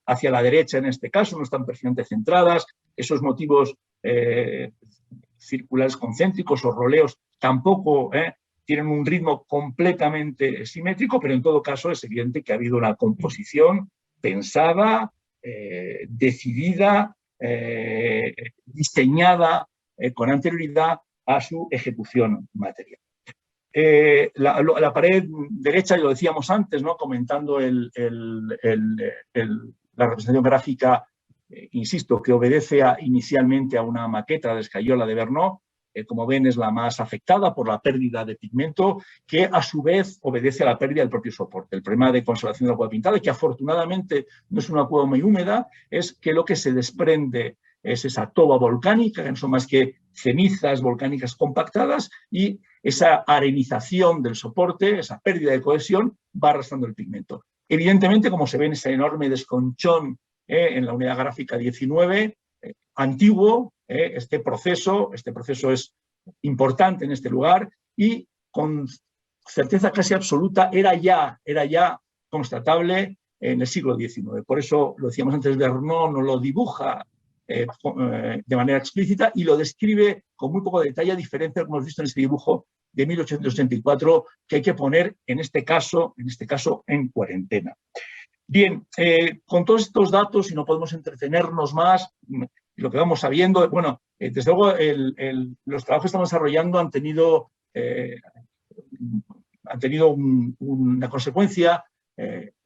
hacia la derecha en este caso, no están perfectamente centradas. Esos motivos circulares concéntricos o roleos tampoco tienen un ritmo completamente simétrico, pero en todo caso es evidente que ha habido una composición pensada, decidida, diseñada con anterioridad a su ejecución material. La pared derecha, ya lo decíamos antes, ¿no?, comentando la representación gráfica, insisto, que obedece inicialmente a una maqueta de escayola de Verneau, como ven es la más afectada por la pérdida de pigmento, que a su vez obedece a la pérdida del propio soporte. El problema de conservación de la cueva pintada, que afortunadamente no es una cueva muy húmeda, es que lo que se desprende es esa toba volcánica, que no son más que cenizas volcánicas compactadas, y esa arenización del soporte, esa pérdida de cohesión, va arrastrando el pigmento. Evidentemente, como se ve en ese enorme desconchón en la unidad gráfica 19, antiguo, este proceso es importante en este lugar, y certeza casi absoluta, era ya constatable en el siglo XIX. Por eso, lo decíamos antes, Vernon no lo dibuja de manera explícita y lo describe con muy poco detalle, a diferencia de lo que hemos visto en este dibujo de 1884, que hay que poner en este caso en cuarentena. Bien, con todos estos datos, y no podemos entretenernos más, lo que vamos sabiendo, bueno, desde luego los trabajos que estamos desarrollando han tenido una consecuencia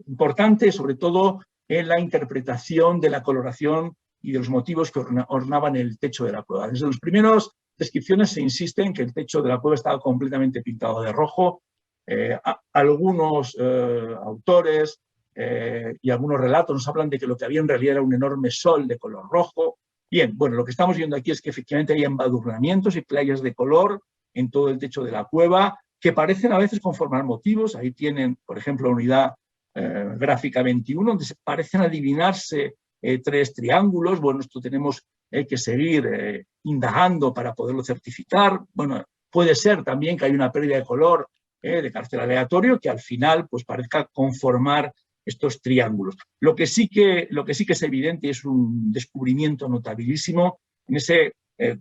importante, sobre todo en la interpretación de la coloración y de los motivos que ornaban el techo de la cueva. Desde las primeras descripciones se insiste en que el techo de la cueva estaba completamente pintado de rojo. Algunos autores y algunos relatos nos hablan de que lo que había en realidad era un enorme sol de color rojo. Bien, bueno, lo que estamos viendo aquí es que efectivamente hay embadurnamientos y playas de color en todo el techo de la cueva que parecen a veces conformar motivos. Ahí tienen, por ejemplo, la unidad gráfica 21, donde parecen adivinarse 3 triángulos. Bueno, esto tenemos que seguir indagando para poderlo certificar. Bueno, puede ser también que hay una pérdida de color de carácter aleatorio que al final pues parezca conformar estos triángulos. Lo que sí que es evidente y es un descubrimiento notabilísimo en ese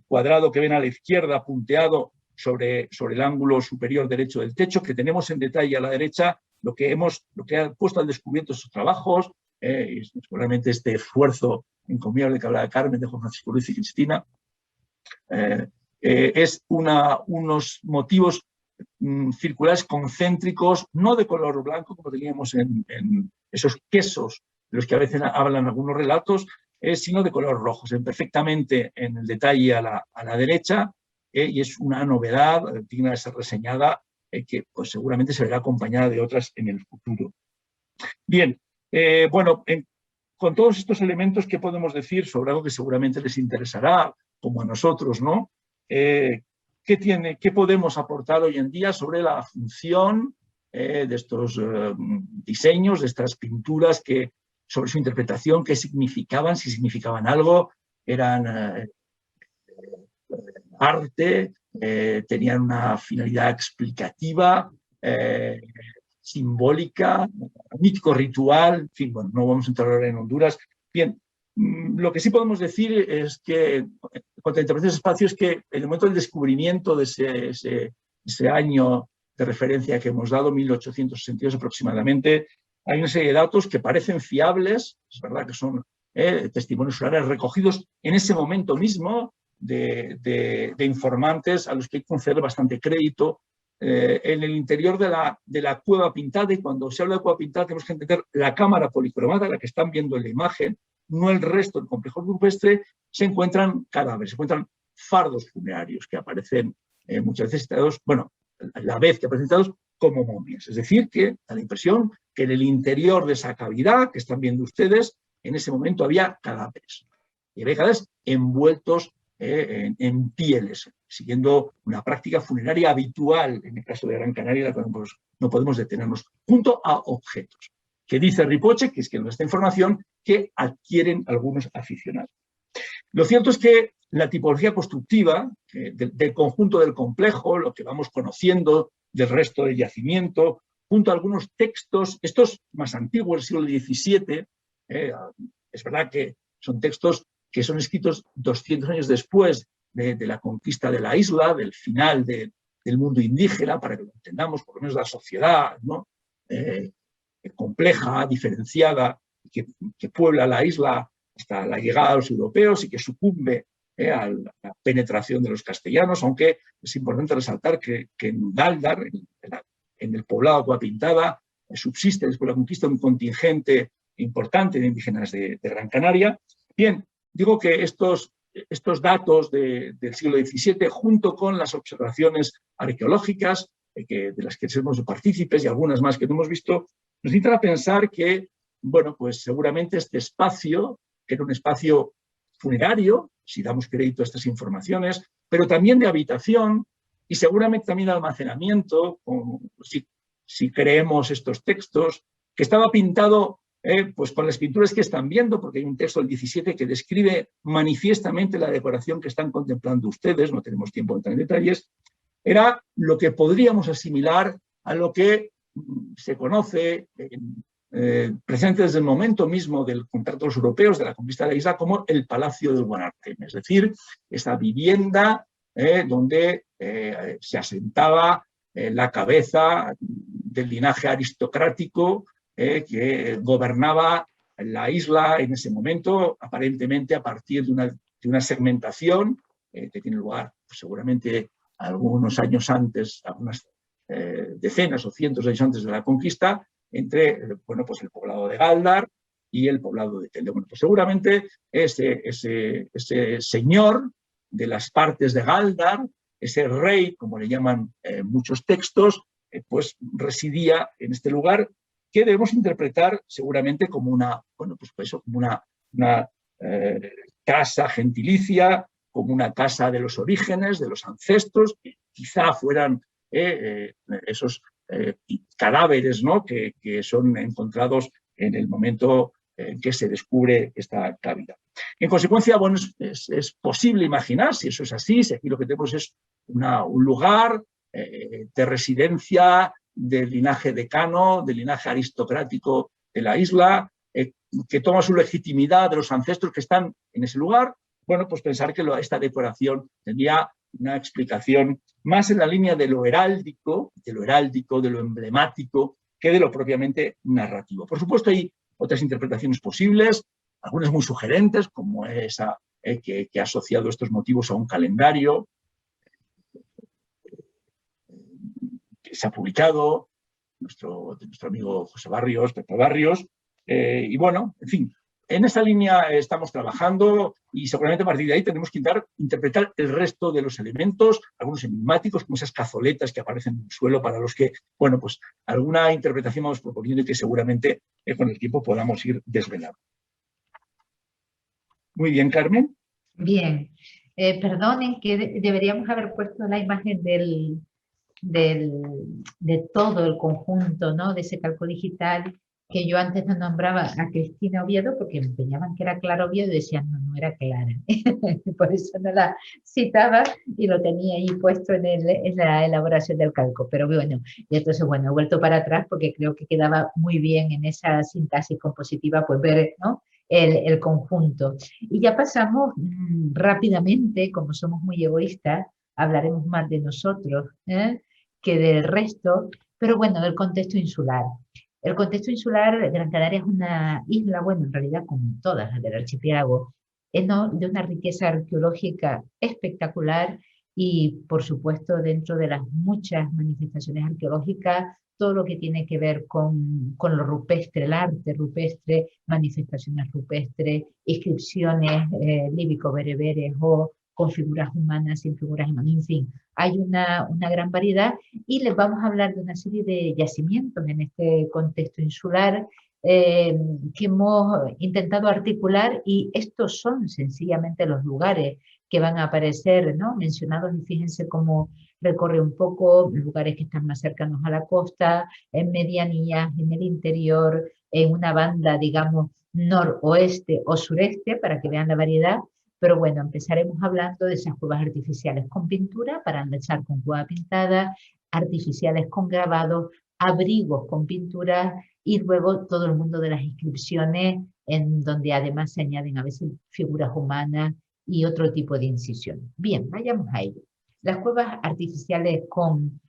cuadrado que ven a la izquierda punteado sobre el ángulo superior derecho del techo, que tenemos en detalle a la derecha lo que ha puesto al descubierto esos trabajos, y seguramente este esfuerzo encomiable que hablaba Carmen, de Juan Francisco Ruiz y Cristina, es unos motivos circulares concéntricos, no de color blanco, como teníamos en esos quesos de los que a veces hablan algunos relatos, sino de color rojo. Se ven perfectamente en el detalle a la derecha, y es una novedad digna de ser reseñada, que pues, seguramente se verá acompañada de otras en el futuro. Bien, bueno, con todos estos elementos, ¿qué podemos decir sobre algo que seguramente les interesará, como a nosotros, ¿no? ¿Qué podemos aportar hoy en día sobre la función de estos diseños, de estas pinturas, sobre su interpretación, qué significaban, si significaban algo, eran arte, tenían una finalidad explicativa, simbólica, mítico-ritual, en fin, bueno, no vamos a entrar ahora en Honduras. Bien, lo que sí podemos decir es que, en cuanto a interpretación de espacio, es que en el momento del descubrimiento de ese año de referencia que hemos dado, 1862 aproximadamente, hay una serie de datos que parecen fiables, es verdad que son testimonios orales recogidos en ese momento mismo de informantes a los que hay que conceder bastante crédito, en el interior de la cueva pintada. Y cuando se habla de cueva pintada tenemos que entender la cámara policromada, la que están viendo en la imagen, no el resto del complejo rupestre. Se encuentran cadáveres, se encuentran fardos funerarios que aparecen muchas veces citados, bueno, a la vez que aparecen citados como momias. Es decir, que da la impresión que en el interior de esa cavidad que están viendo ustedes, en ese momento había cadáveres. Y había cadáveres envueltos en pieles, siguiendo una práctica funeraria habitual en el caso de Gran Canaria, la cual no podemos detenernos, junto a objetos, que dice Ripoche, que es que nuestra información, que adquieren algunos aficionados. Lo cierto es que la tipología constructiva del conjunto del complejo, lo que vamos conociendo del resto del yacimiento, junto a algunos textos, estos más antiguos del siglo XVII, es verdad que son textos que son escritos 200 años después de la conquista de la isla, del final del mundo indígena, para que lo entendamos, por lo menos la sociedad, ¿no? Compleja, diferenciada, que puebla la isla hasta la llegada de los europeos y que sucumbe a la penetración de los castellanos, aunque es importante resaltar que en Gáldar, en el poblado de Aguapintada, subsiste después de la conquista un contingente importante de indígenas de Gran Canaria. Bien, digo que estos datos del siglo XVII, junto con las observaciones arqueológicas de las que somos partícipes y algunas más que no hemos visto, nos invitan a pensar que, bueno, pues seguramente este espacio, que era un espacio funerario, si damos crédito a estas informaciones, pero también de habitación y seguramente también de almacenamiento, si creemos estos textos, que estaba pintado pues con las pinturas que están viendo, porque hay un texto del 17 que describe manifiestamente la decoración que están contemplando ustedes, no tenemos tiempo de entrar en detalles, era lo que podríamos asimilar a lo que se conoce presente desde el momento mismo del contacto de los europeos, de la conquista de la isla, como el Palacio del Guanarteme, es decir, esa vivienda donde se asentaba la cabeza del linaje aristocrático que gobernaba la isla en ese momento, aparentemente a partir de una segmentación que tiene lugar pues, seguramente algunos años antes, algunas decenas o cientos de años antes de la conquista, entre bueno, pues el poblado de Gáldar y el poblado de Telde. Bueno, pues seguramente ese señor de las partes de Gáldar, ese rey, como le llaman muchos textos, pues residía en este lugar que debemos interpretar seguramente como una, bueno, pues eso, como una casa gentilicia, como una casa de los orígenes, de los ancestros, que quizá fueran esos cadáveres, ¿no? que son encontrados en el momento en que se descubre esta cavidad. En consecuencia, bueno, es posible imaginar, si eso es así, si aquí lo que tenemos es un lugar de residencia del linaje decano, del linaje aristocrático de la isla, que toma su legitimidad de los ancestros que están en ese lugar, bueno, pues pensar que esta decoración tendría una explicación más en la línea de lo heráldico, de lo emblemático, que de lo propiamente narrativo. Por supuesto, hay otras interpretaciones posibles, algunas muy sugerentes, como esa que ha asociado estos motivos a un calendario que se ha publicado, nuestro amigo José Barrios, Pepe Barrios, y bueno, en fin, en esa línea estamos trabajando y seguramente a partir de ahí tenemos que interpretar el resto de los elementos, algunos enigmáticos, como esas cazoletas que aparecen en el suelo, para los que, bueno, pues alguna interpretación vamos proponiendo y que seguramente con el tiempo podamos ir desvelando. Muy bien, Carmen. Bien. Perdonen que deberíamos haber puesto la imagen de todo el conjunto, ¿no? De ese calco digital, que yo antes no nombraba a Cristina Oviedo porque me empeñaban que era Clara Oviedo y decían no era Clara. Por eso no la citaba y lo tenía ahí puesto en la elaboración del calco. Pero bueno, y entonces bueno, he vuelto para atrás porque creo que quedaba muy bien en esa sintaxis compositiva, pues ver, ¿no? El conjunto. Y ya pasamos rápidamente, como somos muy egoístas, hablaremos más de nosotros que del resto, pero bueno, del contexto insular. El contexto insular, Gran Canaria es una isla, bueno, en realidad como todas las del archipiélago, es de una riqueza arqueológica espectacular y, por supuesto, dentro de las muchas manifestaciones arqueológicas, todo lo que tiene que ver con lo rupestre, el arte rupestre, manifestaciones rupestres, inscripciones líbico-bereberes o con figuras humanas, sin figuras humanas, en fin, hay una gran variedad y les vamos a hablar de una serie de yacimientos en este contexto insular que hemos intentado articular y estos son sencillamente los lugares que van a aparecer, ¿no? Mencionados y fíjense cómo recorre un poco lugares que están más cercanos a la costa, en medianías, en el interior, en una banda, digamos, noroeste o sureste, para que vean la variedad. Pero bueno, empezaremos hablando de esas cuevas artificiales con pintura para enlazar con cueva pintada, artificiales con grabados, abrigos con pintura y luego todo el mundo de las inscripciones en donde además se añaden a veces figuras humanas y otro tipo de incisión. Bien, vayamos a ello. Las cuevas artificiales con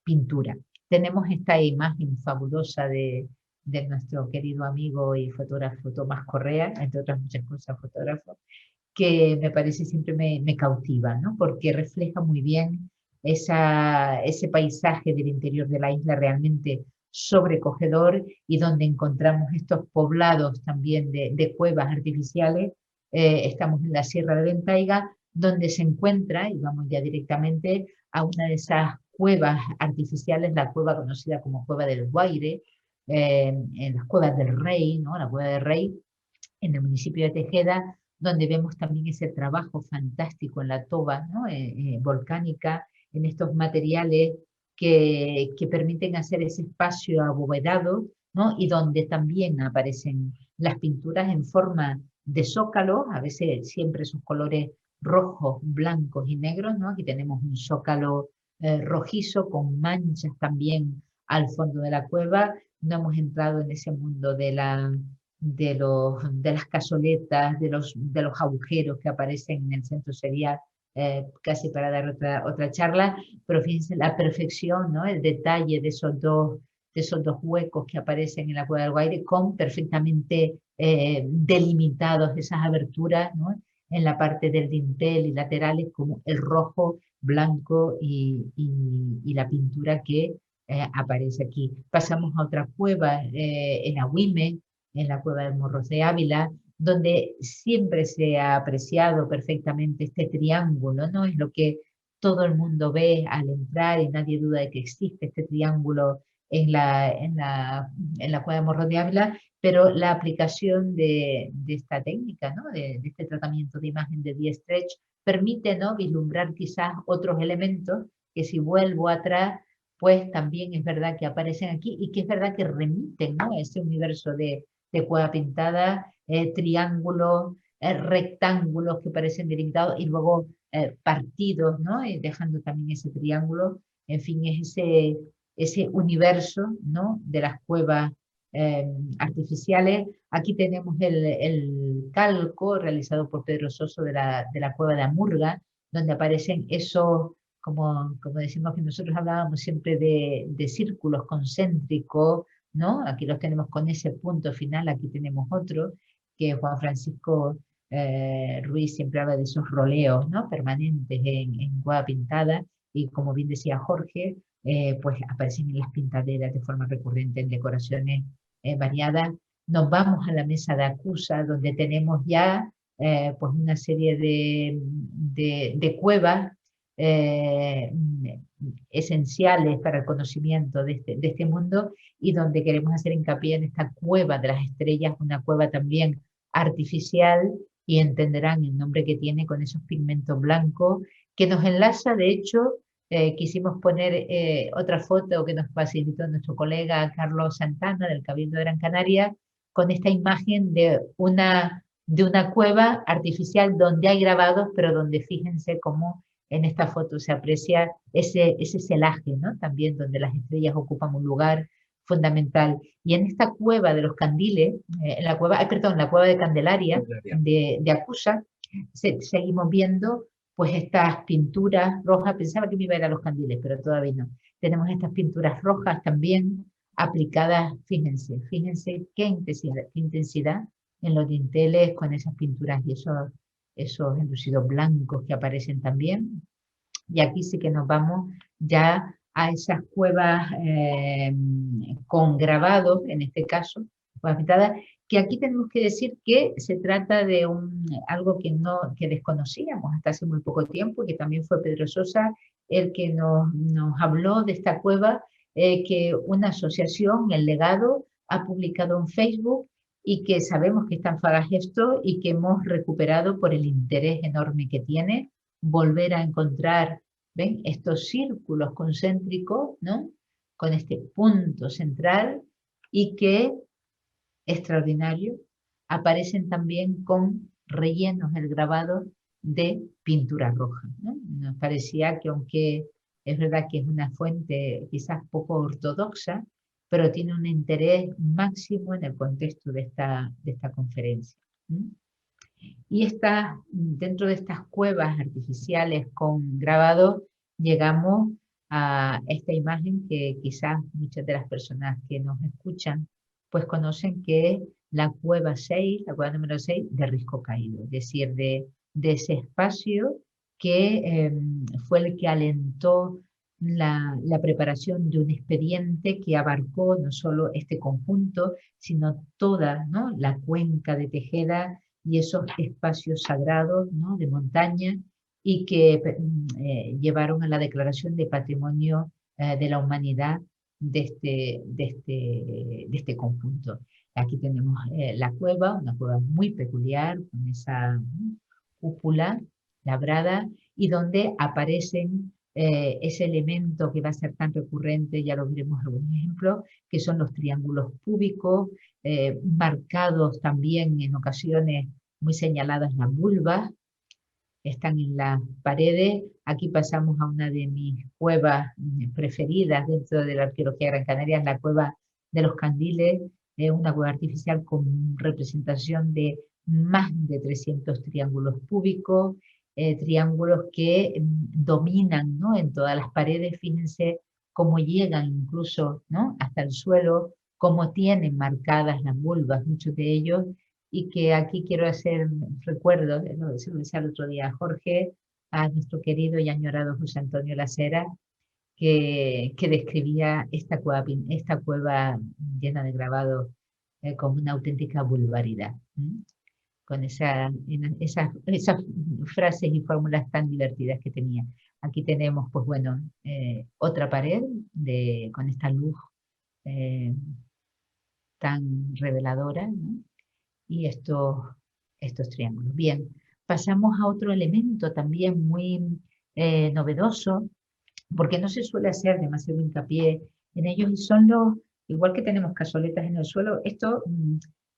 pintura. Tenemos esta imagen fabulosa de nuestro querido amigo y fotógrafo Tomás Correa, entre otras muchas cosas fotógrafo, que me parece siempre me cautiva, ¿no? Porque refleja muy bien ese paisaje del interior de la isla realmente sobrecogedor y donde encontramos estos poblados también de cuevas artificiales. Estamos en la Sierra de Ventaiga, donde se encuentra, y vamos ya directamente a una de esas cuevas artificiales, la cueva conocida como Cueva del Guaire, en las Cuevas del Rey, ¿no? La Cueva del Rey, en el municipio de Tejeda, donde vemos también ese trabajo fantástico en la toba, ¿no? Volcánica, en estos materiales que permiten hacer ese espacio abovedado, ¿no? Y donde también aparecen las pinturas en forma de zócalo, a veces siempre sus colores rojos, blancos y negros, ¿no? Aquí tenemos un zócalo rojizo con manchas también al fondo de la cueva. No hemos entrado en ese mundo de las cazoletas, de los agujeros que aparecen en el centro. Sería casi para dar otra charla, pero fíjense la perfección, ¿no? El detalle de esos dos huecos que aparecen en la cueva del Guaire, con perfectamente delimitados esas aberturas, ¿no? En la parte del dintel y laterales, como el rojo, blanco y la pintura que aparece aquí. Pasamos a otra cueva en Agüime, en la cueva de Morros de Ávila, donde siempre se ha apreciado perfectamente este triángulo, ¿no? Es lo que todo el mundo ve al entrar y nadie duda de que existe este triángulo en la cueva de Morros de Ávila, pero la aplicación de esta técnica, ¿no? de este tratamiento de imagen de D-Stretch permite, ¿no? vislumbrar quizás otros elementos que, si vuelvo atrás, pues también es verdad que aparecen aquí y que es verdad que remiten, ¿no? a ese universo de cueva pintada, triángulos, rectángulos que parecen delimitados y luego partidos, ¿no? dejando también ese triángulo. En fin, es ese universo, ¿no? de las cuevas artificiales. Aquí tenemos el calco realizado por Pedro Soso de la cueva de Amurga, donde aparecen esos, como decimos que nosotros hablábamos siempre de círculos concéntricos, ¿no? Aquí los tenemos con ese punto final, aquí tenemos otro, que Juan Francisco Ruiz siempre habla de esos roleos, ¿no? permanentes en cueva pintada, y como bien decía Jorge, pues aparecen en las pintaderas de forma recurrente en decoraciones variadas. Nos vamos a la mesa de acusa, donde tenemos ya pues una serie de cuevas esenciales para el conocimiento de este mundo, y donde queremos hacer hincapié en esta cueva de las estrellas, una cueva también artificial, y entenderán el nombre que tiene, con esos pigmentos blancos, que nos enlaza, de hecho, quisimos poner otra foto que nos facilitó nuestro colega Carlos Santana del Cabildo de Gran Canaria, con esta imagen de una cueva artificial donde hay grabados, pero donde fíjense cómo en esta foto se aprecia ese celaje, ¿no? También donde las estrellas ocupan un lugar fundamental. Y en esta cueva de los Candiles, la cueva de Candelaria, de Acusa, seguimos viendo pues estas pinturas rojas. Pensaba que me iba a ir a los Candiles, pero todavía no. Tenemos estas pinturas rojas también aplicadas, fíjense qué intensidad en los dinteles, con esas pinturas y esos enlucidos blancos que aparecen también. Y aquí sí que nos vamos ya a esas cuevas con grabados, en este caso, cuevas pintadas, que aquí tenemos que decir que se trata de algo que desconocíamos hasta hace muy poco tiempo, que también fue Pedro Sosa el que nos habló de esta cueva, que una asociación, El Legado, ha publicado en Facebook, y que sabemos que está en Fagagesto y que hemos recuperado por el interés enorme que tiene volver a encontrar, ¿ven? Estos círculos concéntricos, ¿no? Con este punto central, y que, extraordinario, aparecen también con rellenos el grabado de pintura roja, ¿no? Nos parecía que, aunque es verdad que es una fuente quizás poco ortodoxa, pero tiene un interés máximo en el contexto de esta conferencia. Y dentro de estas cuevas artificiales con grabado, llegamos a esta imagen que quizás muchas de las personas que nos escuchan pues conocen, que es la cueva 6, la cueva número 6 de Risco Caído, es decir, de ese espacio que fue el que alentó la preparación de un expediente que abarcó no solo este conjunto, sino toda, ¿no? la cuenca de Tejeda y esos espacios sagrados, ¿no? de montaña, y que llevaron a la declaración de Patrimonio de la Humanidad de este conjunto. Aquí tenemos la cueva, una cueva muy peculiar, con esa cúpula labrada, y donde aparecen ese elemento que va a ser tan recurrente, ya lo veremos algunos ejemplos, que son los triángulos cúbicos, marcados también en ocasiones muy señaladas las vulvas, están en las paredes. Aquí pasamos a una de mis cuevas preferidas dentro de la arqueología Gran Canaria, es la cueva de los Candiles, una cueva artificial con representación de más de 300 triángulos cúbicos, triángulos que dominan, ¿no?, en todas las paredes. Fíjense cómo llegan incluso, ¿no?, hasta el suelo, cómo tienen marcadas las vulvas, muchos de ellos, y que aquí quiero hacer recuerdo, se lo decía el otro día a Jorge, a nuestro querido y añorado José Antonio Lasera, que describía esta cueva llena de grabados como una auténtica vulvaridad, con esas frases y fórmulas tan divertidas que tenía. Aquí tenemos, pues bueno, otra pared con esta luz tan reveladora, ¿no?, y estos triángulos. Bien, pasamos a otro elemento también muy novedoso, porque no se suele hacer demasiado hincapié en ellos, y son igual que tenemos cazoletas en el suelo, esto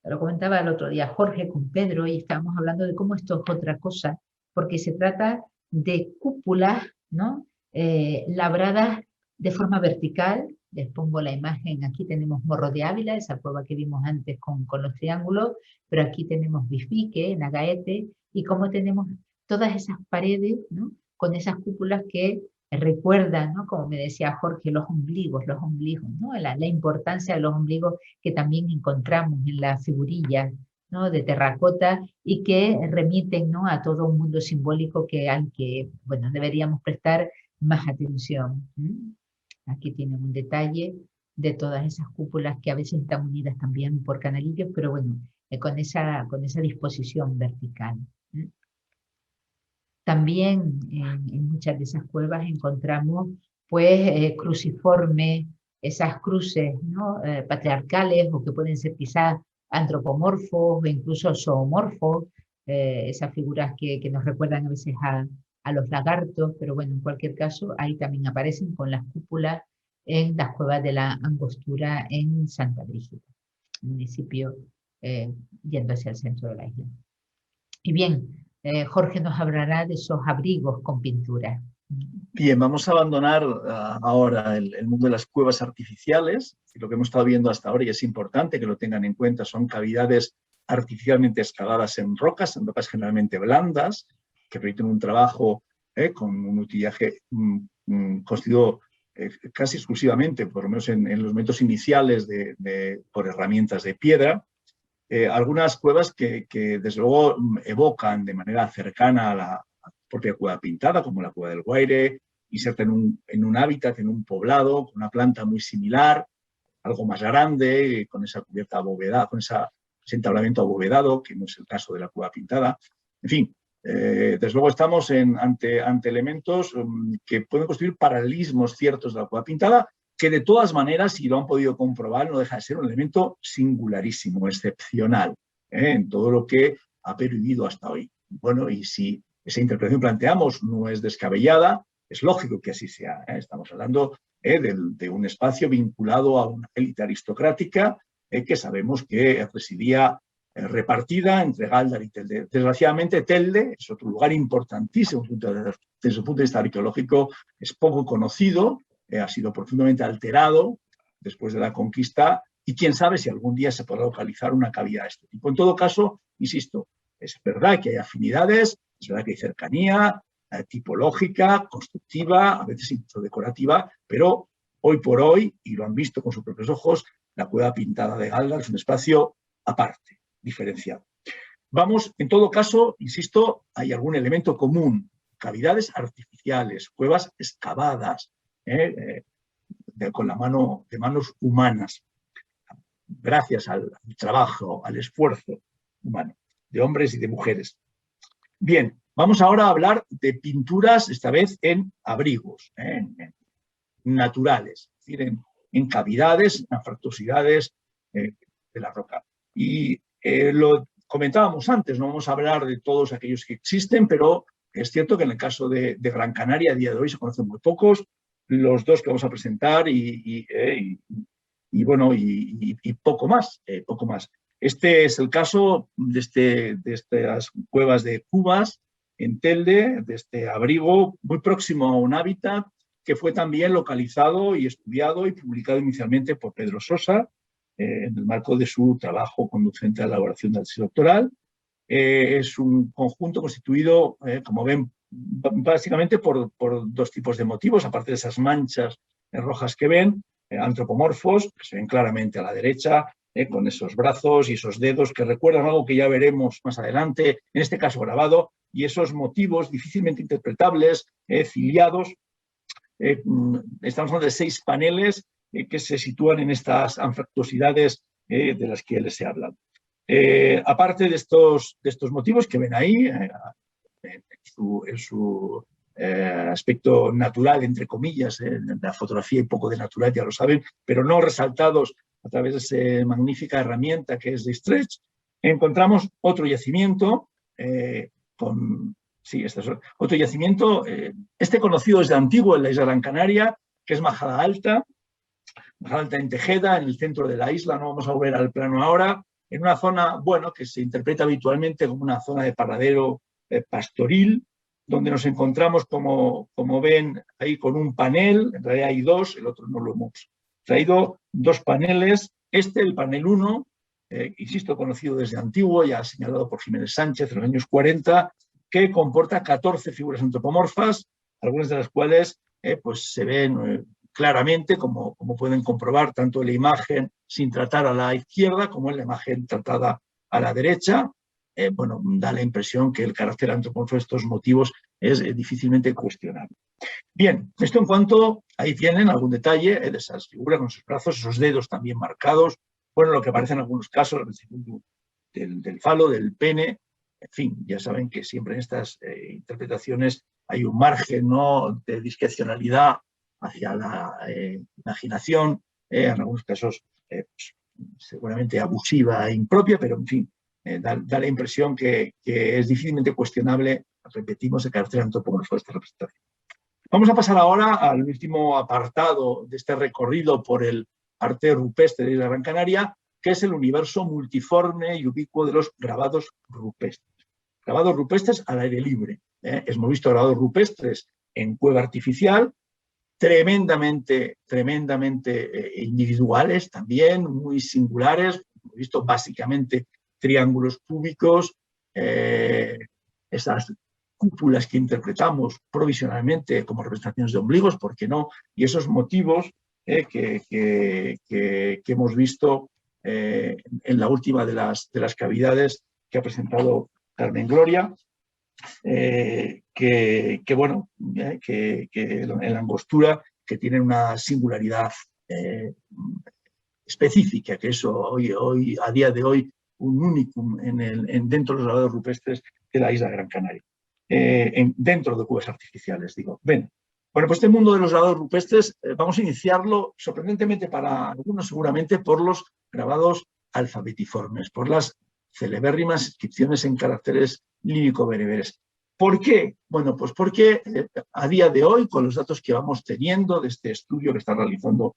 lo comentaba el otro día Jorge con Pedro, y estábamos hablando de cómo esto es otra cosa, porque se trata de cúpulas, ¿no?, labradas de forma vertical. Les pongo la imagen, aquí tenemos Morro de Ávila, esa cueva que vimos antes con los triángulos, pero aquí tenemos Bifique, Nagaete, y cómo tenemos todas esas paredes, ¿no?, con esas cúpulas que recuerdan, ¿no?, como me decía Jorge, los ombligos, ¿no?, la importancia de los ombligos que también encontramos en las figurillas, ¿no?, de terracota, y que remiten, ¿no?, a todo un mundo simbólico al que, bueno, deberíamos prestar más atención. Aquí tienen un detalle de todas esas cúpulas que a veces están unidas también por canalillos, pero bueno, con esa disposición vertical. También en muchas de esas cuevas encontramos pues cruciformes, esas cruces, ¿no?, patriarcales, o que pueden ser quizás antropomorfos o incluso zoomorfos, esas figuras que nos recuerdan a veces a los lagartos, pero bueno, en cualquier caso, ahí también aparecen con las cúpulas en las cuevas de la Angostura en Santa Brígida, municipio yendo hacia el centro de la isla. Y bien, Jorge nos hablará de esos abrigos con pintura. Bien, vamos a abandonar ahora el mundo de las cuevas artificiales. Lo que hemos estado viendo hasta ahora, y es importante que lo tengan en cuenta, son cavidades artificialmente excavadas en rocas generalmente blandas, que permiten un trabajo con un utillaje constituido casi exclusivamente, por lo menos en los momentos iniciales, por herramientas de piedra. Algunas cuevas que desde luego evocan de manera cercana a la propia cueva pintada, como la cueva del Guaire, inserta en un hábitat, en un poblado, con una planta muy similar, algo más grande, con esa cubierta abovedada, con ese entablamento abovedado, que no es el caso de la cueva pintada. En fin, desde luego estamos ante elementos que pueden construir paralelismos ciertos de la cueva pintada, que de todas maneras, si lo han podido comprobar, no deja de ser un elemento singularísimo, excepcional, en todo lo que ha pervivido hasta hoy. Bueno, y si esa interpretación planteamos no es descabellada, es lógico que así sea. Estamos hablando de un espacio vinculado a una élite aristocrática que sabemos que residía repartida entre Gáldar y Telde. Desgraciadamente, Telde es otro lugar importantísimo desde su punto de vista arqueológico, es poco conocido, ha sido profundamente alterado después de la conquista, y quién sabe si algún día se podrá localizar una cavidad de este tipo. En todo caso, insisto, es verdad que hay afinidades, es verdad que hay cercanía tipológica, constructiva, a veces incluso decorativa, pero hoy por hoy, y lo han visto con sus propios ojos, la cueva pintada de Gáldar es un espacio aparte, diferenciado. Vamos, en todo caso, insisto, hay algún elemento común: cavidades artificiales, cuevas excavadas, con la mano, de manos humanas, gracias al trabajo, al esfuerzo humano, de hombres y de mujeres. Bien, vamos ahora a hablar de pinturas, esta vez en abrigos, naturales, es decir, en cavidades, en fractuosidades de la roca. Y lo comentábamos antes, no vamos a hablar de todos aquellos que existen, pero es cierto que en el caso de Gran Canaria, a día de hoy se conocen muy pocos, los dos que vamos a presentar y poco más, Este es el caso de estas cuevas de Cubas, en Telde, de este abrigo muy próximo a un hábitat que fue también localizado y estudiado y publicado inicialmente por Pedro Sosa en el marco de su trabajo conducente a la elaboración del tesis doctoral. Es un conjunto constituido, como ven, básicamente por dos tipos de motivos, aparte de esas manchas rojas que ven, antropomorfos, que se ven claramente a la derecha, con esos brazos y esos dedos que recuerdan algo que ya veremos más adelante, en este caso grabado, y esos motivos difícilmente interpretables, ciliados. Estamos hablando de 6 paneles que se sitúan en estas anfractuosidades de las que les he hablado. Aparte de estos motivos que ven ahí, en su aspecto natural, entre comillas, en la fotografía hay poco de natural, ya lo saben, pero no resaltados a través de esa magnífica herramienta que es de Stretch, encontramos otro yacimiento otro yacimiento, conocido desde antiguo en la isla Gran Canaria, que es Majada Alta en Tejeda, en el centro de la isla, no vamos a volver al plano ahora, en una zona, bueno, que se interpreta habitualmente como una zona de paradero pastoril, donde nos encontramos, como ven, ahí con un panel, en realidad hay 2, el otro no lo hemos traído, 2 paneles, el panel 1, insisto, conocido desde antiguo, ya señalado por Jiménez Sánchez en los años 40, que comporta 14 figuras antropomorfas, algunas de las cuales pues se ven claramente, como pueden comprobar, tanto en la imagen sin tratar a la izquierda como en la imagen tratada a la derecha. Bueno, da la impresión que el carácter antropomorfo de estos motivos es difícilmente cuestionable. Bien, esto en cuanto, ahí tienen algún detalle de esas figuras con sus brazos, esos dedos también marcados, bueno, lo que aparece en algunos casos del falo, del pene. En fin, ya saben que siempre en estas interpretaciones hay un margen, ¿no?, de discrecionalidad hacia la imaginación, en algunos casos pues, seguramente abusiva e impropia, pero en fin, da la impresión que es difícilmente cuestionable, repetimos, el carácter antropomorfo de esta representación. Vamos a pasar ahora al último apartado de este recorrido por el arte rupestre de la Gran Canaria, que es el universo multiforme y ubicuo de los grabados rupestres. Grabados rupestres al aire libre. Hemos visto grabados rupestres en cueva artificial, tremendamente individuales también, muy singulares. Hemos visto básicamente triángulos cúbicos, esas cúpulas que interpretamos provisionalmente como representaciones de ombligos, ¿por qué no? Y esos motivos que hemos visto en la última de las cavidades que ha presentado Carmen Gloria, en la angostura, que tienen una singularidad específica, que eso hoy a día de hoy un unicum dentro de los grabados rupestres de la isla Gran Canaria, dentro de cuevas artificiales, digo. Bueno, pues este mundo de los grabados rupestres vamos a iniciarlo, sorprendentemente para algunos seguramente, por los grabados alfabetiformes, por las celebérrimas inscripciones en caracteres lírico-bereberes. ¿Por qué? Bueno, pues porque a día de hoy, con los datos que vamos teniendo de este estudio que está realizando,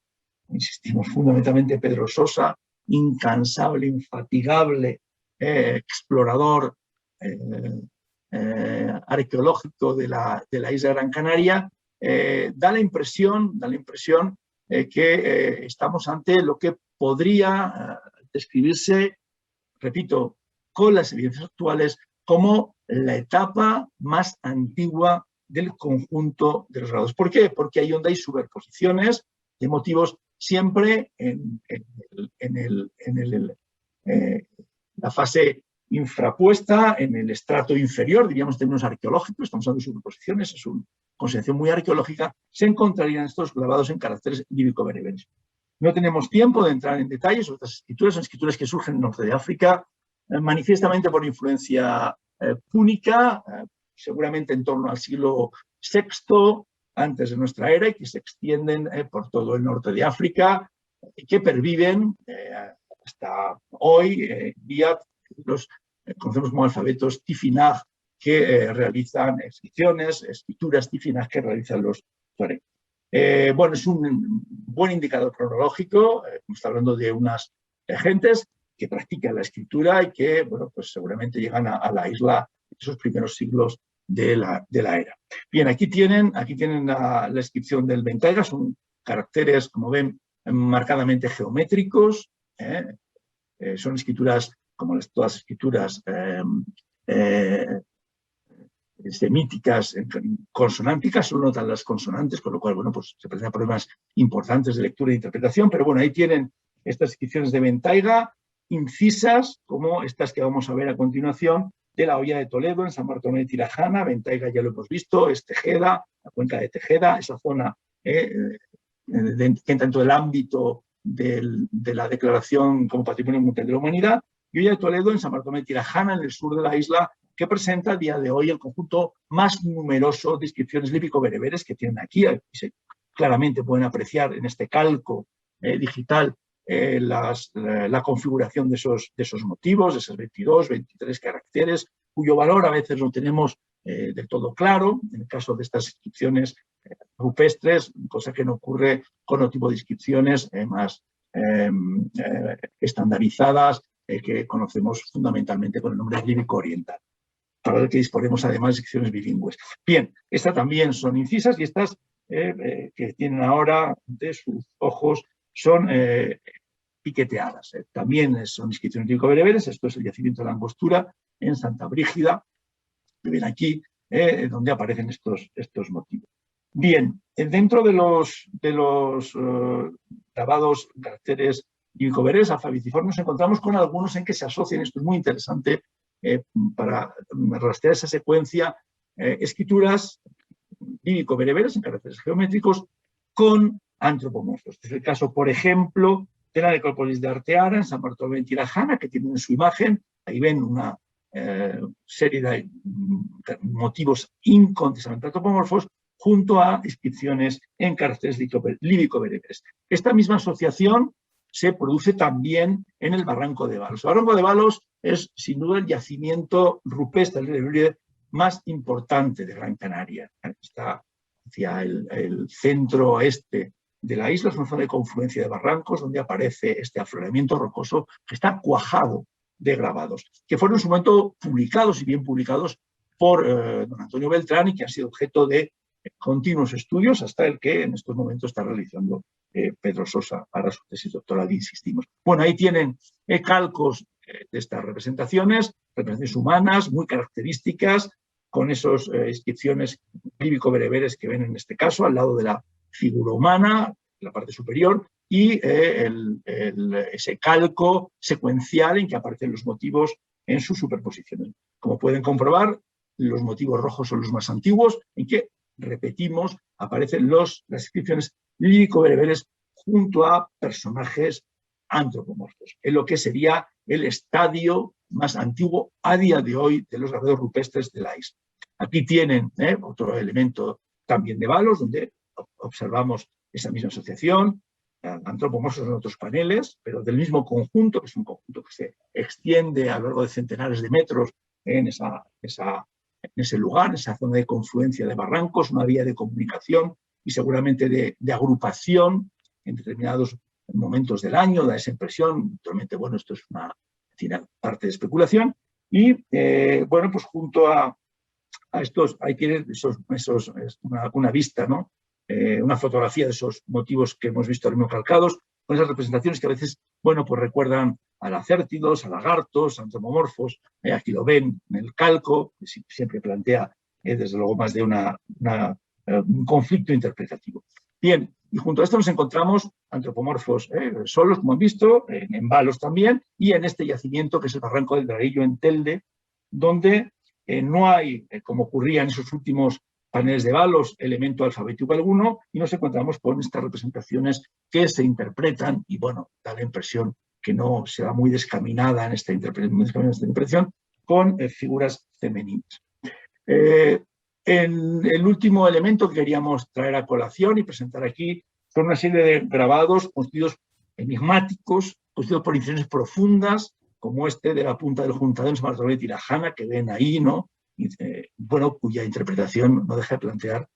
insistimos, fundamentalmente Pedro Sosa, incansable, infatigable, explorador arqueológico de la isla Gran Canaria, da la impresión que estamos ante lo que podría describirse, repito, con las evidencias actuales, como la etapa más antigua del conjunto de los grabados. ¿Por qué? Porque ahí donde hay superposiciones de motivos siempre en la fase infrapuesta, en el estrato inferior, diríamos en términos arqueológicos, estamos hablando de superposiciones, es una concepción muy arqueológica, se encontrarían estos grabados en caracteres lírico-bereberes. No tenemos tiempo de entrar en detalles sobre estas escrituras, son escrituras que surgen en el norte de África, manifiestamente por influencia púnica, seguramente en torno al siglo VI, antes de nuestra era, y que se extienden por todo el norte de África, y que perviven hasta hoy, día, los conocemos como alfabetos Tifinagh, que realizan escrituras Tifinagh que realizan los tuareg. Bueno, es un buen indicador cronológico, estamos hablando de unas gentes que practican la escritura y que, bueno, pues seguramente llegan a la isla en esos primeros siglos de la era. Bien, aquí tienen la inscripción del Ventaiga, son caracteres, como ven, marcadamente geométricos, son escrituras, como todas las escrituras semíticas, consonánticas, solo notan las consonantes, con lo cual, bueno, pues se presentan problemas importantes de lectura e interpretación, pero bueno, ahí tienen estas inscripciones de Ventaiga, incisas, como estas que vamos a ver a continuación, de la Hoya de Toledo, en San Bartolomé de Tirajana. Ventaiga ya lo hemos visto, es Tejeda, la cuenca de Tejeda, esa zona que entra dentro del ámbito de la declaración como Patrimonio Mundial de la Humanidad, y Hoya de Toledo en San Bartolomé de Tirajana, en el sur de la isla, que presenta a día de hoy el conjunto más numeroso de inscripciones líbico-bereberes que tienen aquí. Claramente pueden apreciar en este calco digital la configuración de esos motivos, de esos 22, 23 caracteres, cuyo valor a veces no tenemos del todo claro, en el caso de estas inscripciones rupestres, cosa que no ocurre con otro tipo de inscripciones más estandarizadas, que conocemos fundamentalmente con el nombre líbico oriental, para el que disponemos además de inscripciones bilingües. Bien, estas también son incisas, y estas que tienen ahora de sus ojos son piqueteadas. También son inscripciones líbico-bereberes. Esto es el yacimiento de la Angostura en Santa Brígida, que ven aquí, donde aparecen estos motivos. Bien, dentro de los grabados, caracteres líbico-bereberes alfabetiformes, nos encontramos con algunos en que se asocian, esto es muy interesante, para rastrear esa secuencia, escrituras líbico-bereberes en caracteres geométricos con antropomorfos. Este es el caso, por ejemplo, de la necrópolis de Arteara, en San Bartolomé de Tirajana, que tienen en su imagen, ahí ven una serie de motivos incontestablemente antropomorfos, junto a inscripciones en caracteres líbico-bereberes. Esta misma asociación se produce también en el Barranco de Balos. El Barranco de Balos es, sin duda, el yacimiento rupestre más importante de Gran Canaria. Está hacia el centro oeste de la isla, es una zona de confluencia de barrancos donde aparece este afloramiento rocoso que está cuajado de grabados, que fueron en su momento publicados, y bien publicados, por don Antonio Beltrán, y que han sido objeto de continuos estudios, hasta el que en estos momentos está realizando Pedro Sosa para su tesis doctoral, insistimos. Bueno, ahí tienen calcos de estas representaciones humanas muy características, con esas inscripciones líbico-bereberes que ven en este caso, al lado de la figura humana, en la parte superior, y ese calco secuencial en que aparecen los motivos en su superposición. Como pueden comprobar, los motivos rojos son los más antiguos, en que, repetimos, aparecen las inscripciones líbico-bereberes junto a personajes antropomorfos, en lo que sería el estadio más antiguo a día de hoy de los grabados rupestres de la isla. Aquí tienen otro elemento también de Balos, donde observamos esa misma asociación, antropomorfos en otros paneles, pero del mismo conjunto, que es un conjunto que se extiende a lo largo de centenares de metros en ese lugar, en esa zona de confluencia de barrancos, una vía de comunicación y seguramente de agrupación en determinados momentos del año, da esa impresión. Naturalmente, bueno, esto es una parte de especulación, y bueno, pues junto a estos, ahí tienen una vista, ¿no? Una fotografía de esos motivos que hemos visto calcados, con esas representaciones que a veces, bueno, pues recuerdan a lacértidos, a lagartos, antropomorfos. Aquí lo ven en el calco, que siempre plantea, desde luego, más de un conflicto interpretativo. Bien, y junto a esto nos encontramos antropomorfos solos, como han visto, en Balos también, y en este yacimiento que es el Barranco del Draguillo en Telde, donde no hay, como ocurría en esos últimos paneles de Balos, elemento alfabético alguno, y nos encontramos con estas representaciones que se interpretan, y bueno, da la impresión que no se va muy descaminada en esta interpretación, con figuras femeninas. El último elemento que queríamos traer a colación y presentar aquí son una serie de grabados constituidos enigmáticos, constituidos por incisiones profundas, como este de la punta del Juntador en San Bartolomé de Tirajana, que ven ahí, ¿no? Y, bueno, cuya interpretación no deja de plantear,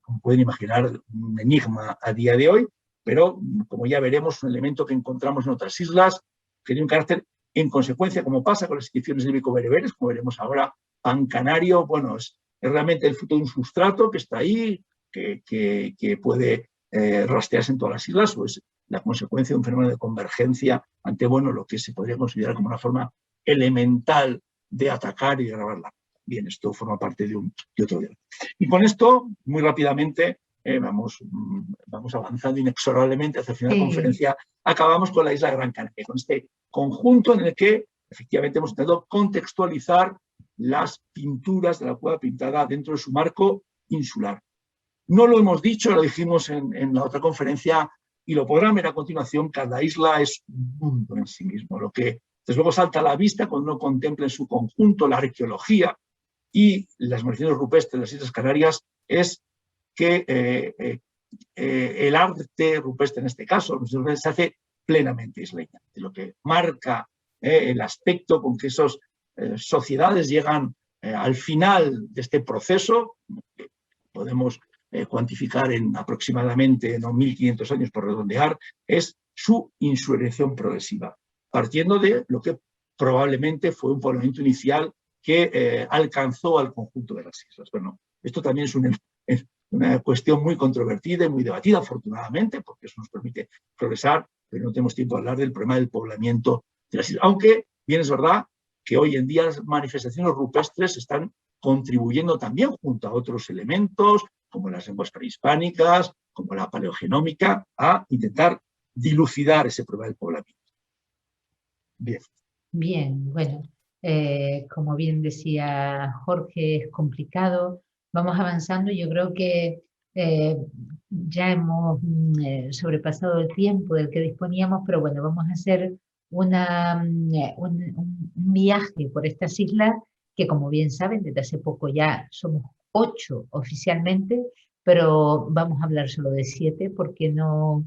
como pueden imaginar, un enigma a día de hoy, pero como ya veremos, un elemento que encontramos en otras islas, que tiene un carácter, en consecuencia, como pasa con las inscripciones líbico-bereberes, como veremos ahora, pan canario, bueno, es realmente el fruto de un sustrato que está ahí, que puede rastrearse en todas las islas, o es la consecuencia de un fenómeno de convergencia ante, bueno, lo que se podría considerar como una forma elemental de atacar y de grabar la. Bien, esto forma parte de otro debate. Y con esto, muy rápidamente, vamos avanzando inexorablemente hacia el final de la conferencia, acabamos con la isla de Gran Canaria, con este conjunto en el que efectivamente hemos intentado contextualizar las pinturas de la cueva pintada dentro de su marco insular. No lo hemos dicho, lo dijimos en la otra conferencia y lo podrán ver a continuación, cada isla es un mundo en sí mismo. Lo que desde luego salta a la vista cuando uno contempla en su conjunto la arqueología y las manifestaciones rupestres de las Islas Canarias es que el arte rupestre en este caso se hace plenamente isleña, lo que marca el aspecto con que esas sociedades llegan al final de este proceso, que podemos cuantificar en aproximadamente 1.500 años por redondear, es su insurrección progresiva, partiendo de lo que probablemente fue un poblamiento inicial que alcanzó al conjunto de las islas. Bueno, esto también es una cuestión muy controvertida y muy debatida, afortunadamente, porque eso nos permite progresar, pero no tenemos tiempo de hablar del problema del poblamiento de las islas. Aunque bien es verdad que hoy en día las manifestaciones rupestres están contribuyendo también junto a otros elementos, como las lenguas prehispánicas, como la paleogenómica, a intentar dilucidar ese problema del poblamiento. Bien. Bien, bueno, como bien decía Jorge, es complicado. Vamos avanzando. Yo creo que ya hemos sobrepasado el tiempo del que disponíamos, pero bueno, vamos a hacer un viaje por estas islas que, como bien saben, desde hace poco ya somos 8 oficialmente, pero vamos a hablar solo de 7 porque no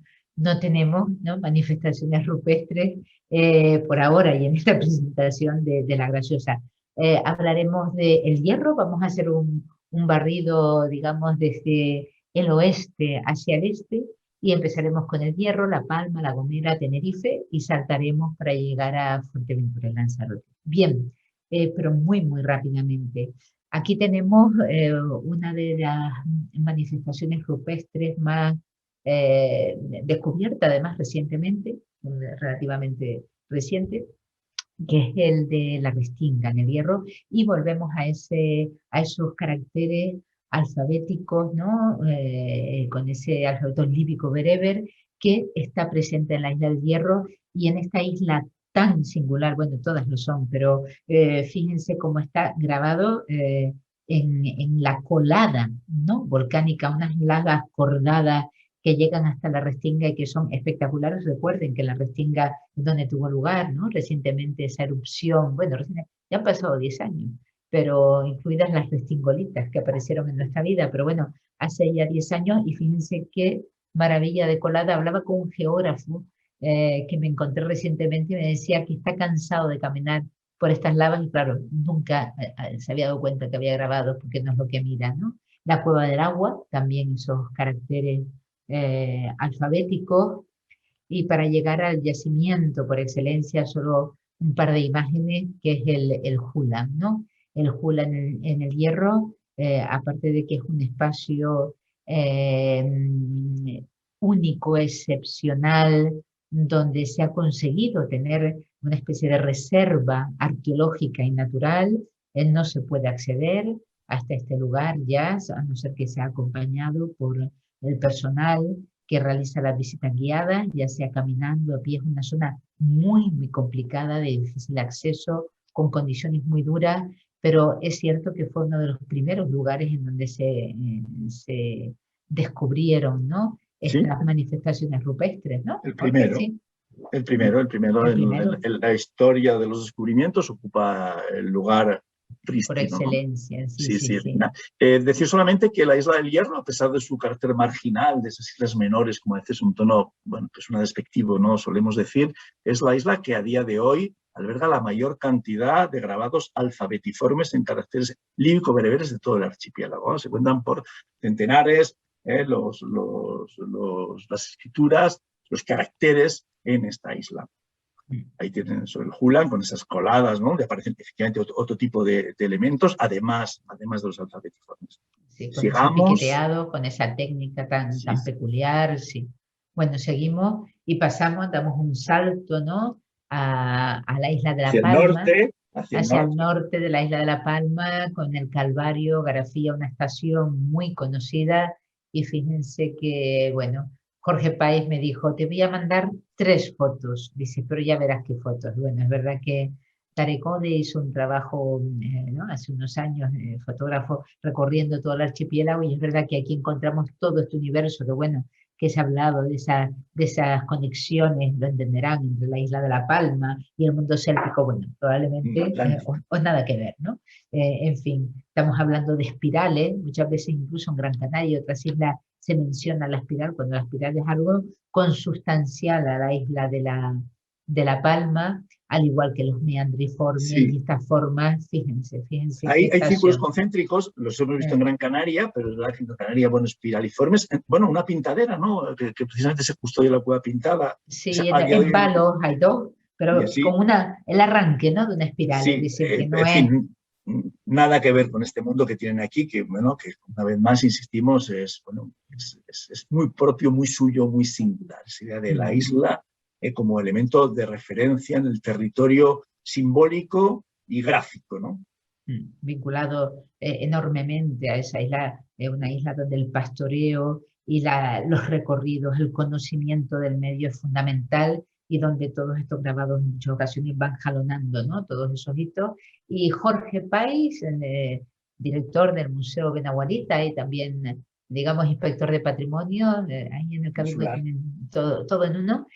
tenemos, ¿no?, manifestaciones rupestres por ahora y en esta presentación de La Graciosa. Hablaremos del hierro, vamos a hacer un barrido, digamos, desde el oeste hacia el este y empezaremos con el hierro, La Palma, La Gomera, Tenerife y saltaremos para llegar a Fuerteventura y Lanzarote. Bien, pero muy rápidamente. Aquí tenemos una de las manifestaciones rupestres más descubierta además recientemente, relativamente reciente, que es el de la restinga en el hierro, y volvemos a esos caracteres alfabéticos, ¿no? Con ese alfabeto líbico bereber que está presente en la isla del Hierro y en esta isla tan singular, bueno, todas lo son, pero fíjense cómo está grabado en la colada, ¿no?, volcánica, unas lavas cordadas que llegan hasta la Restinga y que son espectaculares. Recuerden que la Restinga es donde tuvo lugar, ¿no?, recientemente esa erupción, bueno, ya han pasado 10 años, pero incluidas las restingolitas que aparecieron en nuestra vida, pero bueno, hace ya 10 años y fíjense qué maravilla de colada. Hablaba con un geógrafo que me encontré recientemente y me decía que está cansado de caminar por estas lavas y claro, nunca se había dado cuenta que había grabado porque no es lo que mira, ¿no? La cueva del agua, también esos caracteres alfabéticos, y para llegar al yacimiento por excelencia solo un par de imágenes que es el Hula, ¿no? El Hula en el Hierro, aparte de que es un espacio único, excepcional, donde se ha conseguido tener una especie de reserva arqueológica y natural, no se puede acceder hasta este lugar ya, a no ser que sea acompañado por el personal que realiza las visitas guiadas, ya sea caminando a pie. Es una zona muy complicada, de difícil acceso, con condiciones muy duras, pero es cierto que fue uno de los primeros lugares en donde se descubrieron, ¿no?, estas manifestaciones rupestres, ¿no? El primero. Sí. El primero en la historia de los descubrimientos ocupa el lugar prístino, por excelencia, ¿no? Sí. Decir solamente que la isla del Hierro, a pesar de su carácter marginal, de esas islas menores, como dices, un tono, bueno, que suena despectivo, ¿no?, solemos decir, es la isla que a día de hoy alberga la mayor cantidad de grabados alfabetiformes en caracteres líbico-bereberes de todo el archipiélago, ¿no? Se cuentan por centenares las escrituras, los caracteres en esta isla. Ahí tienen eso, el Hulan con esas coladas, ¿no? Le aparecen efectivamente otro tipo de elementos, además de los alfabetiformes. Sí, con ese Sigamos. piqueteado, con esa técnica tan, Sí, tan peculiar, sí. Bueno, seguimos y pasamos, damos un salto, ¿no? A la isla de La hacia el Palma, norte, hacia el hacia el norte. norte de la isla de La Palma, con el Calvario, Garafía, una estación muy conocida. Y fíjense que, bueno, Jorge Páez me dijo, te voy a mandar 3 fotos. Dice, pero ya verás qué fotos. Bueno, es verdad que Tarekode hizo un trabajo, ¿no? Hace unos años, fotógrafo, recorriendo todo el archipiélago, y es verdad que aquí encontramos todo este universo que, bueno, que se ha hablado de esas conexiones, lo entenderán, entre la isla de La Palma y el mundo céltico, bueno, probablemente o nada que ver, ¿no? En fin, estamos hablando de espirales, muchas veces incluso en Gran Canaria y otras islas se menciona la espiral, cuando la espiral es algo consustancial a la isla de La Palma, al igual que los meandriformes y Sí. estas formas, fíjense Hay qué círculos estación. concéntricos, los hemos visto en Gran Canaria, pero es verdad que en Gran Canaria, bueno, espiraliformes, bueno, una pintadera, ¿no? Que precisamente se custodia la cueva pintada. Sí, A día de en hoy, Palos hay 2, y pero así, como el arranque, ¿no? De una espiral, es sí, decir, que no en es. fin, nada que ver con este mundo que tienen aquí, que, bueno, que una vez más insistimos, es, bueno, es muy propio, muy suyo, muy singular. Esa idea de la isla como elemento de referencia en el territorio simbólico y gráfico, ¿no? Vinculado enormemente a esa isla, una isla donde el pastoreo y los recorridos, el conocimiento del medio es fundamental, y donde todos estos grabados en muchas ocasiones van jalonando, ¿no? Todos esos hitos. Y Jorge Páez, director del Museo Benaguarita y también, digamos, inspector de patrimonio, ahí en el Cabildo tienen todo en uno,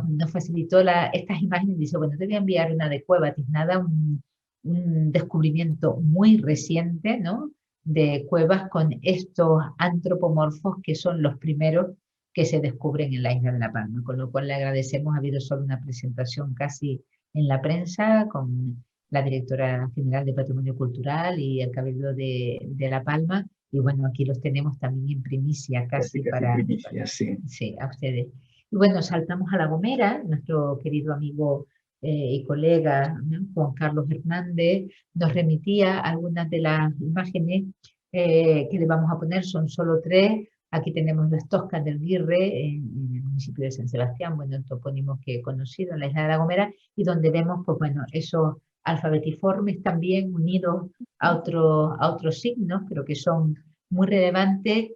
nos facilitó estas imágenes. Dice, bueno, te voy a enviar una de Cueva Tiznada, un descubrimiento muy reciente, ¿no? De cuevas con estos antropomorfos que son los primeros que se descubren en la isla de La Palma, con lo cual le agradecemos. Ha habido solo una presentación casi en la prensa con la directora general de Patrimonio Cultural y el Cabildo de La Palma, y bueno, aquí los tenemos también en primicia casi En primicia, sí. Sí, a ustedes. Y bueno, saltamos a La Gomera, nuestro querido amigo y colega, ¿no? Juan Carlos Hernández nos remitía algunas de las imágenes que le vamos a poner. Son solo 3. Aquí tenemos las Toscas del Guirre en el municipio de San Sebastián, bueno, el topónimo que he conocido en la isla de La Gomera, y donde vemos, pues bueno, esos alfabetiformes también unidos a otros signos, pero que son muy relevantes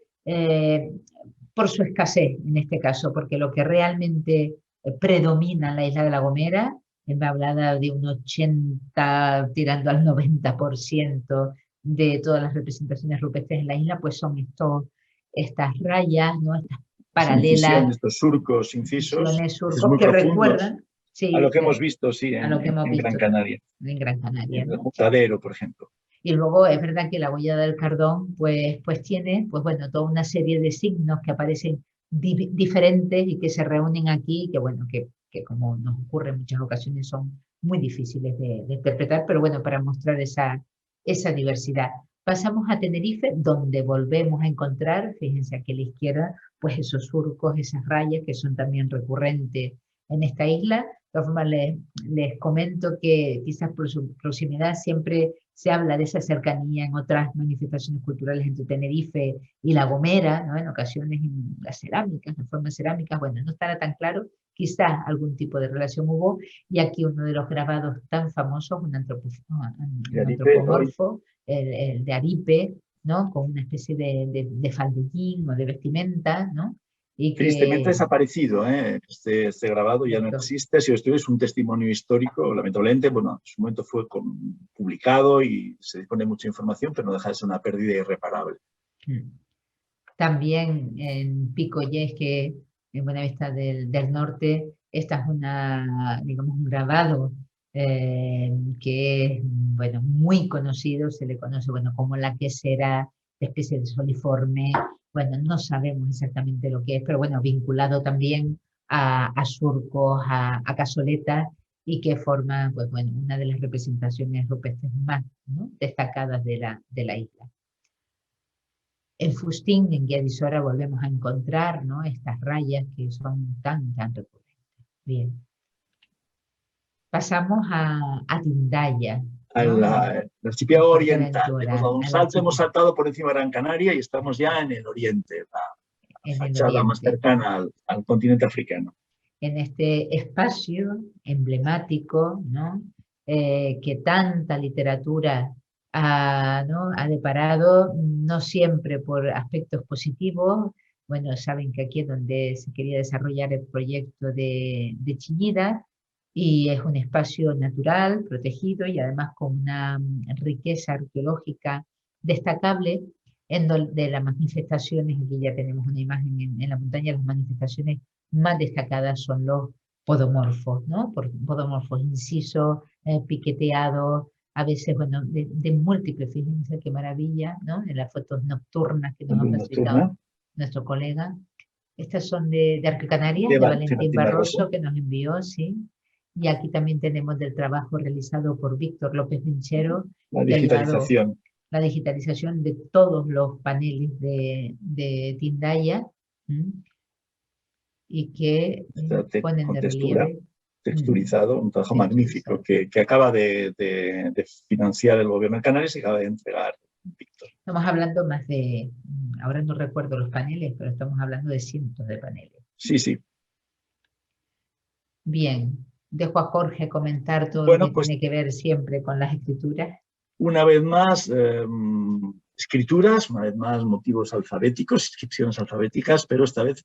por su escasez en este caso, porque lo que realmente predomina en la isla de La Gomera, me hablaba de un 80 tirando al 90% de todas las representaciones rupestres en la isla, pues son estas rayas, ¿no? Estas paralelas, Estos surcos, incisos, surcos muy que profundos, recuerdan, sí, a lo que hemos visto, sí, a lo que hemos en Gran visto Canaria, en Gran Canaria, en el ¿no? Juntadero, por ejemplo. Y luego es verdad que la huella del Cardón pues tiene, pues bueno, toda una serie de signos que aparecen diferentes y que se reúnen aquí, que bueno, que como nos ocurre en muchas ocasiones son muy difíciles de interpretar, pero bueno, para mostrar esa diversidad. Pasamos a Tenerife, donde volvemos a encontrar, fíjense aquí a la izquierda, pues esos surcos, esas rayas que son también recurrentes en esta isla. De todas formas, les comento que quizás por su proximidad siempre se habla de esa cercanía en otras manifestaciones culturales entre Tenerife y La Gomera, ¿no? En ocasiones en las cerámicas, las formas cerámicas, bueno, no estará tan claro, quizás algún tipo de relación hubo, y aquí uno de los grabados tan famosos, un antropomorfo, el de Aripe, ¿no? Con una especie de faldellín o de vestimenta, ¿no? Y Tristemente que, desaparecido, este grabado ya no existe. Si esto es un testimonio histórico, lamentablemente, bueno, en su momento fue publicado y se dispone de mucha información, pero no deja de ser una pérdida irreparable. También en Picollés, que en Buenavista del Norte, esta es digamos, un grabado que es, bueno, muy conocido, se le conoce, bueno, como la quesera, especie de soliforme. Bueno, no sabemos exactamente lo que es, pero bueno, vinculado también a surcos, a cazoletas, y que forma, pues bueno, una de las representaciones rupestres más, ¿no? destacadas de la isla. En Fustín, en Guiadisora, volvemos a encontrar, ¿no? Estas rayas que son tan recurrentes. Bien. pasamos a Tindaya, ¿no? Al archipiélago oriental. Fuerteventura, Hemos dado un salto, hemos saltado por encima de Gran Canaria y estamos ya en el oriente, la fachada más cercana al continente africano. En este espacio emblemático, ¿no? Que tanta literatura ¿no? ha deparado, no siempre por aspectos positivos. Bueno, saben que aquí es donde se quería desarrollar el proyecto de Chillida, y es un espacio natural, protegido y además con una riqueza arqueológica destacable, en donde las manifestaciones, aquí ya tenemos una imagen en la montaña, las manifestaciones más destacadas son los podomorfos, ¿no? Podomorfos incisos, piqueteados, a veces, bueno, de múltiples, fíjense qué maravilla, ¿no? En las fotos nocturnas que nos ha facilitado nuestro colega. Estas son de Arquecanarias, de Valentín Barroso, que nos envió, sí. Y aquí también tenemos del trabajo realizado por Víctor López Vinchero. La digitalización. La digitalización de todos los paneles de Tindaya, y que ponen de relieve. Texturizado, un trabajo magnífico que acaba de financiar el gobierno de Canarias y acaba de entregar Víctor. Estamos hablando más de, ahora no recuerdo los paneles, pero estamos hablando de cientos de paneles. Sí, sí. Bien, dejo a Jorge comentar todo lo que tiene que ver siempre con las escrituras. Una vez más, escrituras, una vez más motivos alfabéticos, inscripciones alfabéticas, pero esta vez,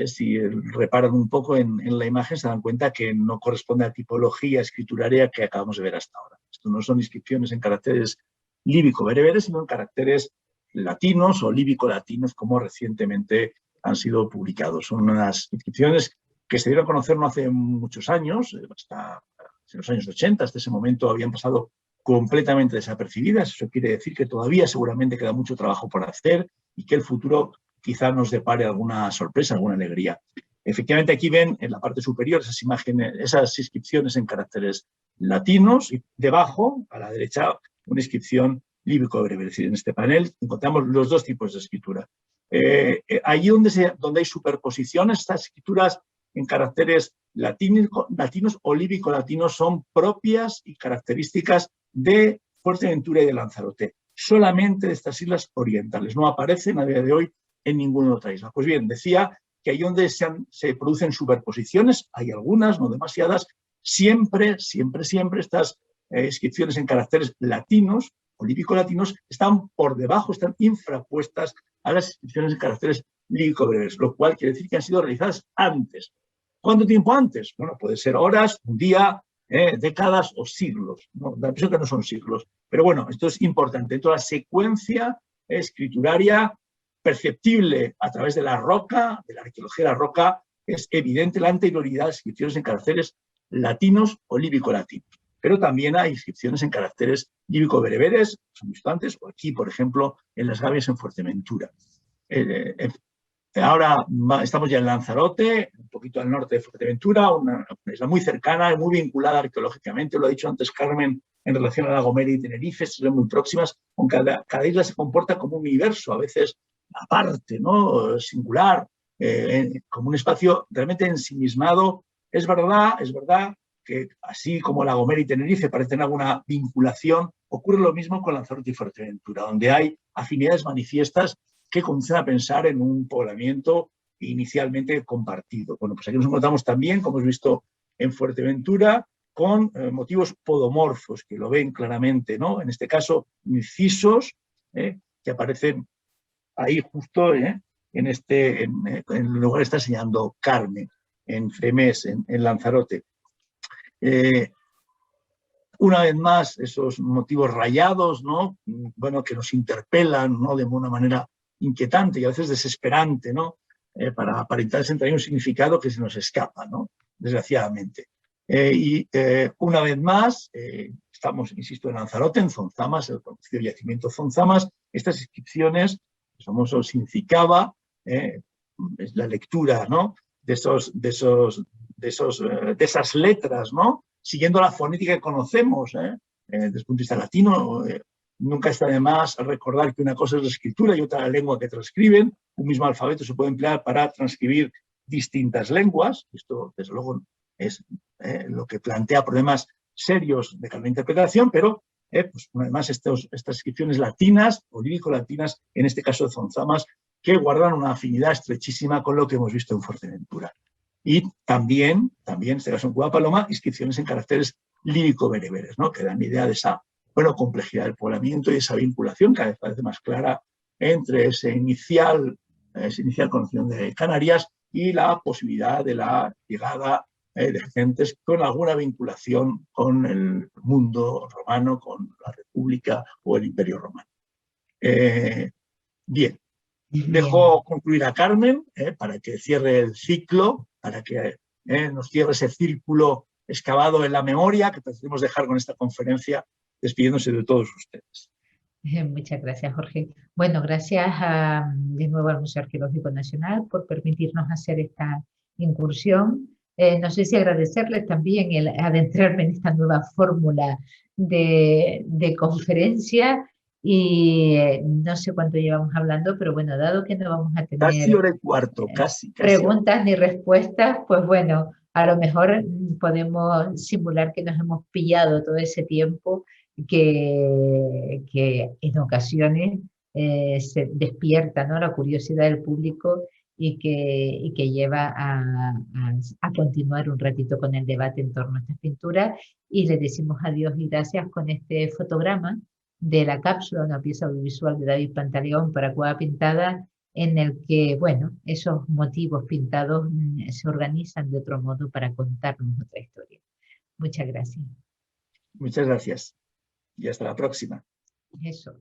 si reparan un poco en la imagen, se dan cuenta que no corresponde a la tipología escrituraria que acabamos de ver hasta ahora. Esto no son inscripciones en caracteres líbico-bereberes, sino en caracteres latinos o líbico-latinos, como recientemente han sido publicados. Son unas inscripciones que se dieron a conocer no hace muchos años, hasta en los años 80, hasta ese momento habían pasado completamente desapercibidas. Eso quiere decir que todavía seguramente queda mucho trabajo por hacer y que el futuro quizá nos depare alguna sorpresa, alguna alegría. Efectivamente, aquí ven en la parte superior esas imágenes, esas inscripciones en caracteres latinos, y debajo, a la derecha, una inscripción líbico-bereber. Es decir, en este panel encontramos los dos tipos de escritura. Allí donde hay superposiciones, estas escrituras en caracteres latinos o líbico-latinos son propias y características de Fuerteventura y de Lanzarote, solamente de estas islas orientales. No aparecen a día de hoy en ninguna otra isla. Pues bien, decía que ahí donde se producen superposiciones, hay algunas, no demasiadas, siempre estas inscripciones en caracteres latinos o líbico-latinos están por debajo, están infrapuestas a las inscripciones en caracteres líbico-bereberes, lo cual quiere decir que han sido realizadas antes. ¿Cuánto tiempo antes? Bueno, puede ser horas, un día, décadas o siglos. ¿No? La impresión que no son siglos. Pero bueno, esto es importante. Toda la secuencia escrituraria perceptible a través de la roca, de la arqueología de la roca, es evidente la anterioridad de inscripciones en caracteres latinos o líbico-latinos. Pero también hay inscripciones en caracteres líbico-bereberes, son visto antes, o aquí, por ejemplo, en las Gavias en Fuerteventura. Ahora estamos ya en Lanzarote, un poquito al norte de Fuerteventura, una isla muy cercana y muy vinculada arqueológicamente, lo ha dicho antes Carmen, en relación a La Gomera y Tenerife, son muy próximas, aunque cada isla se comporta como un universo, a veces aparte, ¿no? Singular, como un espacio realmente ensimismado. Es verdad que así como La Gomera y Tenerife parecen alguna vinculación, ocurre lo mismo con Lanzarote y Fuerteventura, donde hay afinidades manifiestas que comienzan a pensar en un poblamiento inicialmente compartido. Bueno, pues aquí nos encontramos también, como hemos visto en Fuerteventura, con motivos podomorfos, que lo ven claramente, ¿no? En este caso, incisos, que aparecen ahí justo en el lugar que está señalando Carmen, en Femés, en Lanzarote. Una vez más, esos motivos rayados, ¿no? Bueno, que nos interpelan, ¿no? De una manera inquietante y a veces desesperante, ¿no? Para intentar entrar un significado que se nos escapa, ¿no? Desgraciadamente. Una vez más, estamos, insisto, en Lanzarote, en Zonzamas, el conocido yacimiento Zonzamas. Estas inscripciones, el famoso Sincicaba, es la lectura, ¿no? de esas letras, ¿no? Siguiendo la fonética que conocemos, desde el punto de vista latino. Nunca está de más recordar que una cosa es la escritura y otra la lengua que transcriben. Un mismo alfabeto se puede emplear para transcribir distintas lenguas. Esto, desde luego, es lo que plantea problemas serios de cara a la interpretación, pero pues, además estas inscripciones latinas o lírico-latinas, en este caso de Zonzamas, que guardan una afinidad estrechísima con lo que hemos visto en Fuerteventura. Y también, en este caso en Cueva Paloma, inscripciones en caracteres lírico-bereberes, ¿no? Que dan idea de esa complejidad del poblamiento y esa vinculación cada vez parece más clara entre esa inicial conocimiento de Canarias y la posibilidad de la llegada de gentes con alguna vinculación con el mundo romano, con la República o el Imperio Romano. Bien, dejo concluir a Carmen para que cierre el ciclo, para que nos cierre ese círculo excavado en la memoria que pretendemos dejar con esta conferencia, despidiéndose de todos ustedes. Muchas gracias, Jorge. Bueno, gracias de nuevo al Museo Arqueológico Nacional por permitirnos hacer esta incursión. No sé si agradecerles también el adentrarme en esta nueva fórmula de conferencia y no sé cuánto llevamos hablando, pero bueno, dado que no vamos a tener casi hora y cuarto, casi preguntas ni respuestas, pues bueno, a lo mejor podemos simular que nos hemos pillado todo ese tiempo que en ocasiones se despierta, ¿no?, la curiosidad del público y que lleva a continuar un ratito con el debate en torno a estas pinturas. Y le decimos adiós y gracias con este fotograma de la cápsula, una pieza audiovisual de David Pantaleón para Cueva Pintada, en el que, bueno, esos motivos pintados se organizan de otro modo para contarnos otra historia. Muchas gracias. Muchas gracias. Y hasta la próxima. Eso.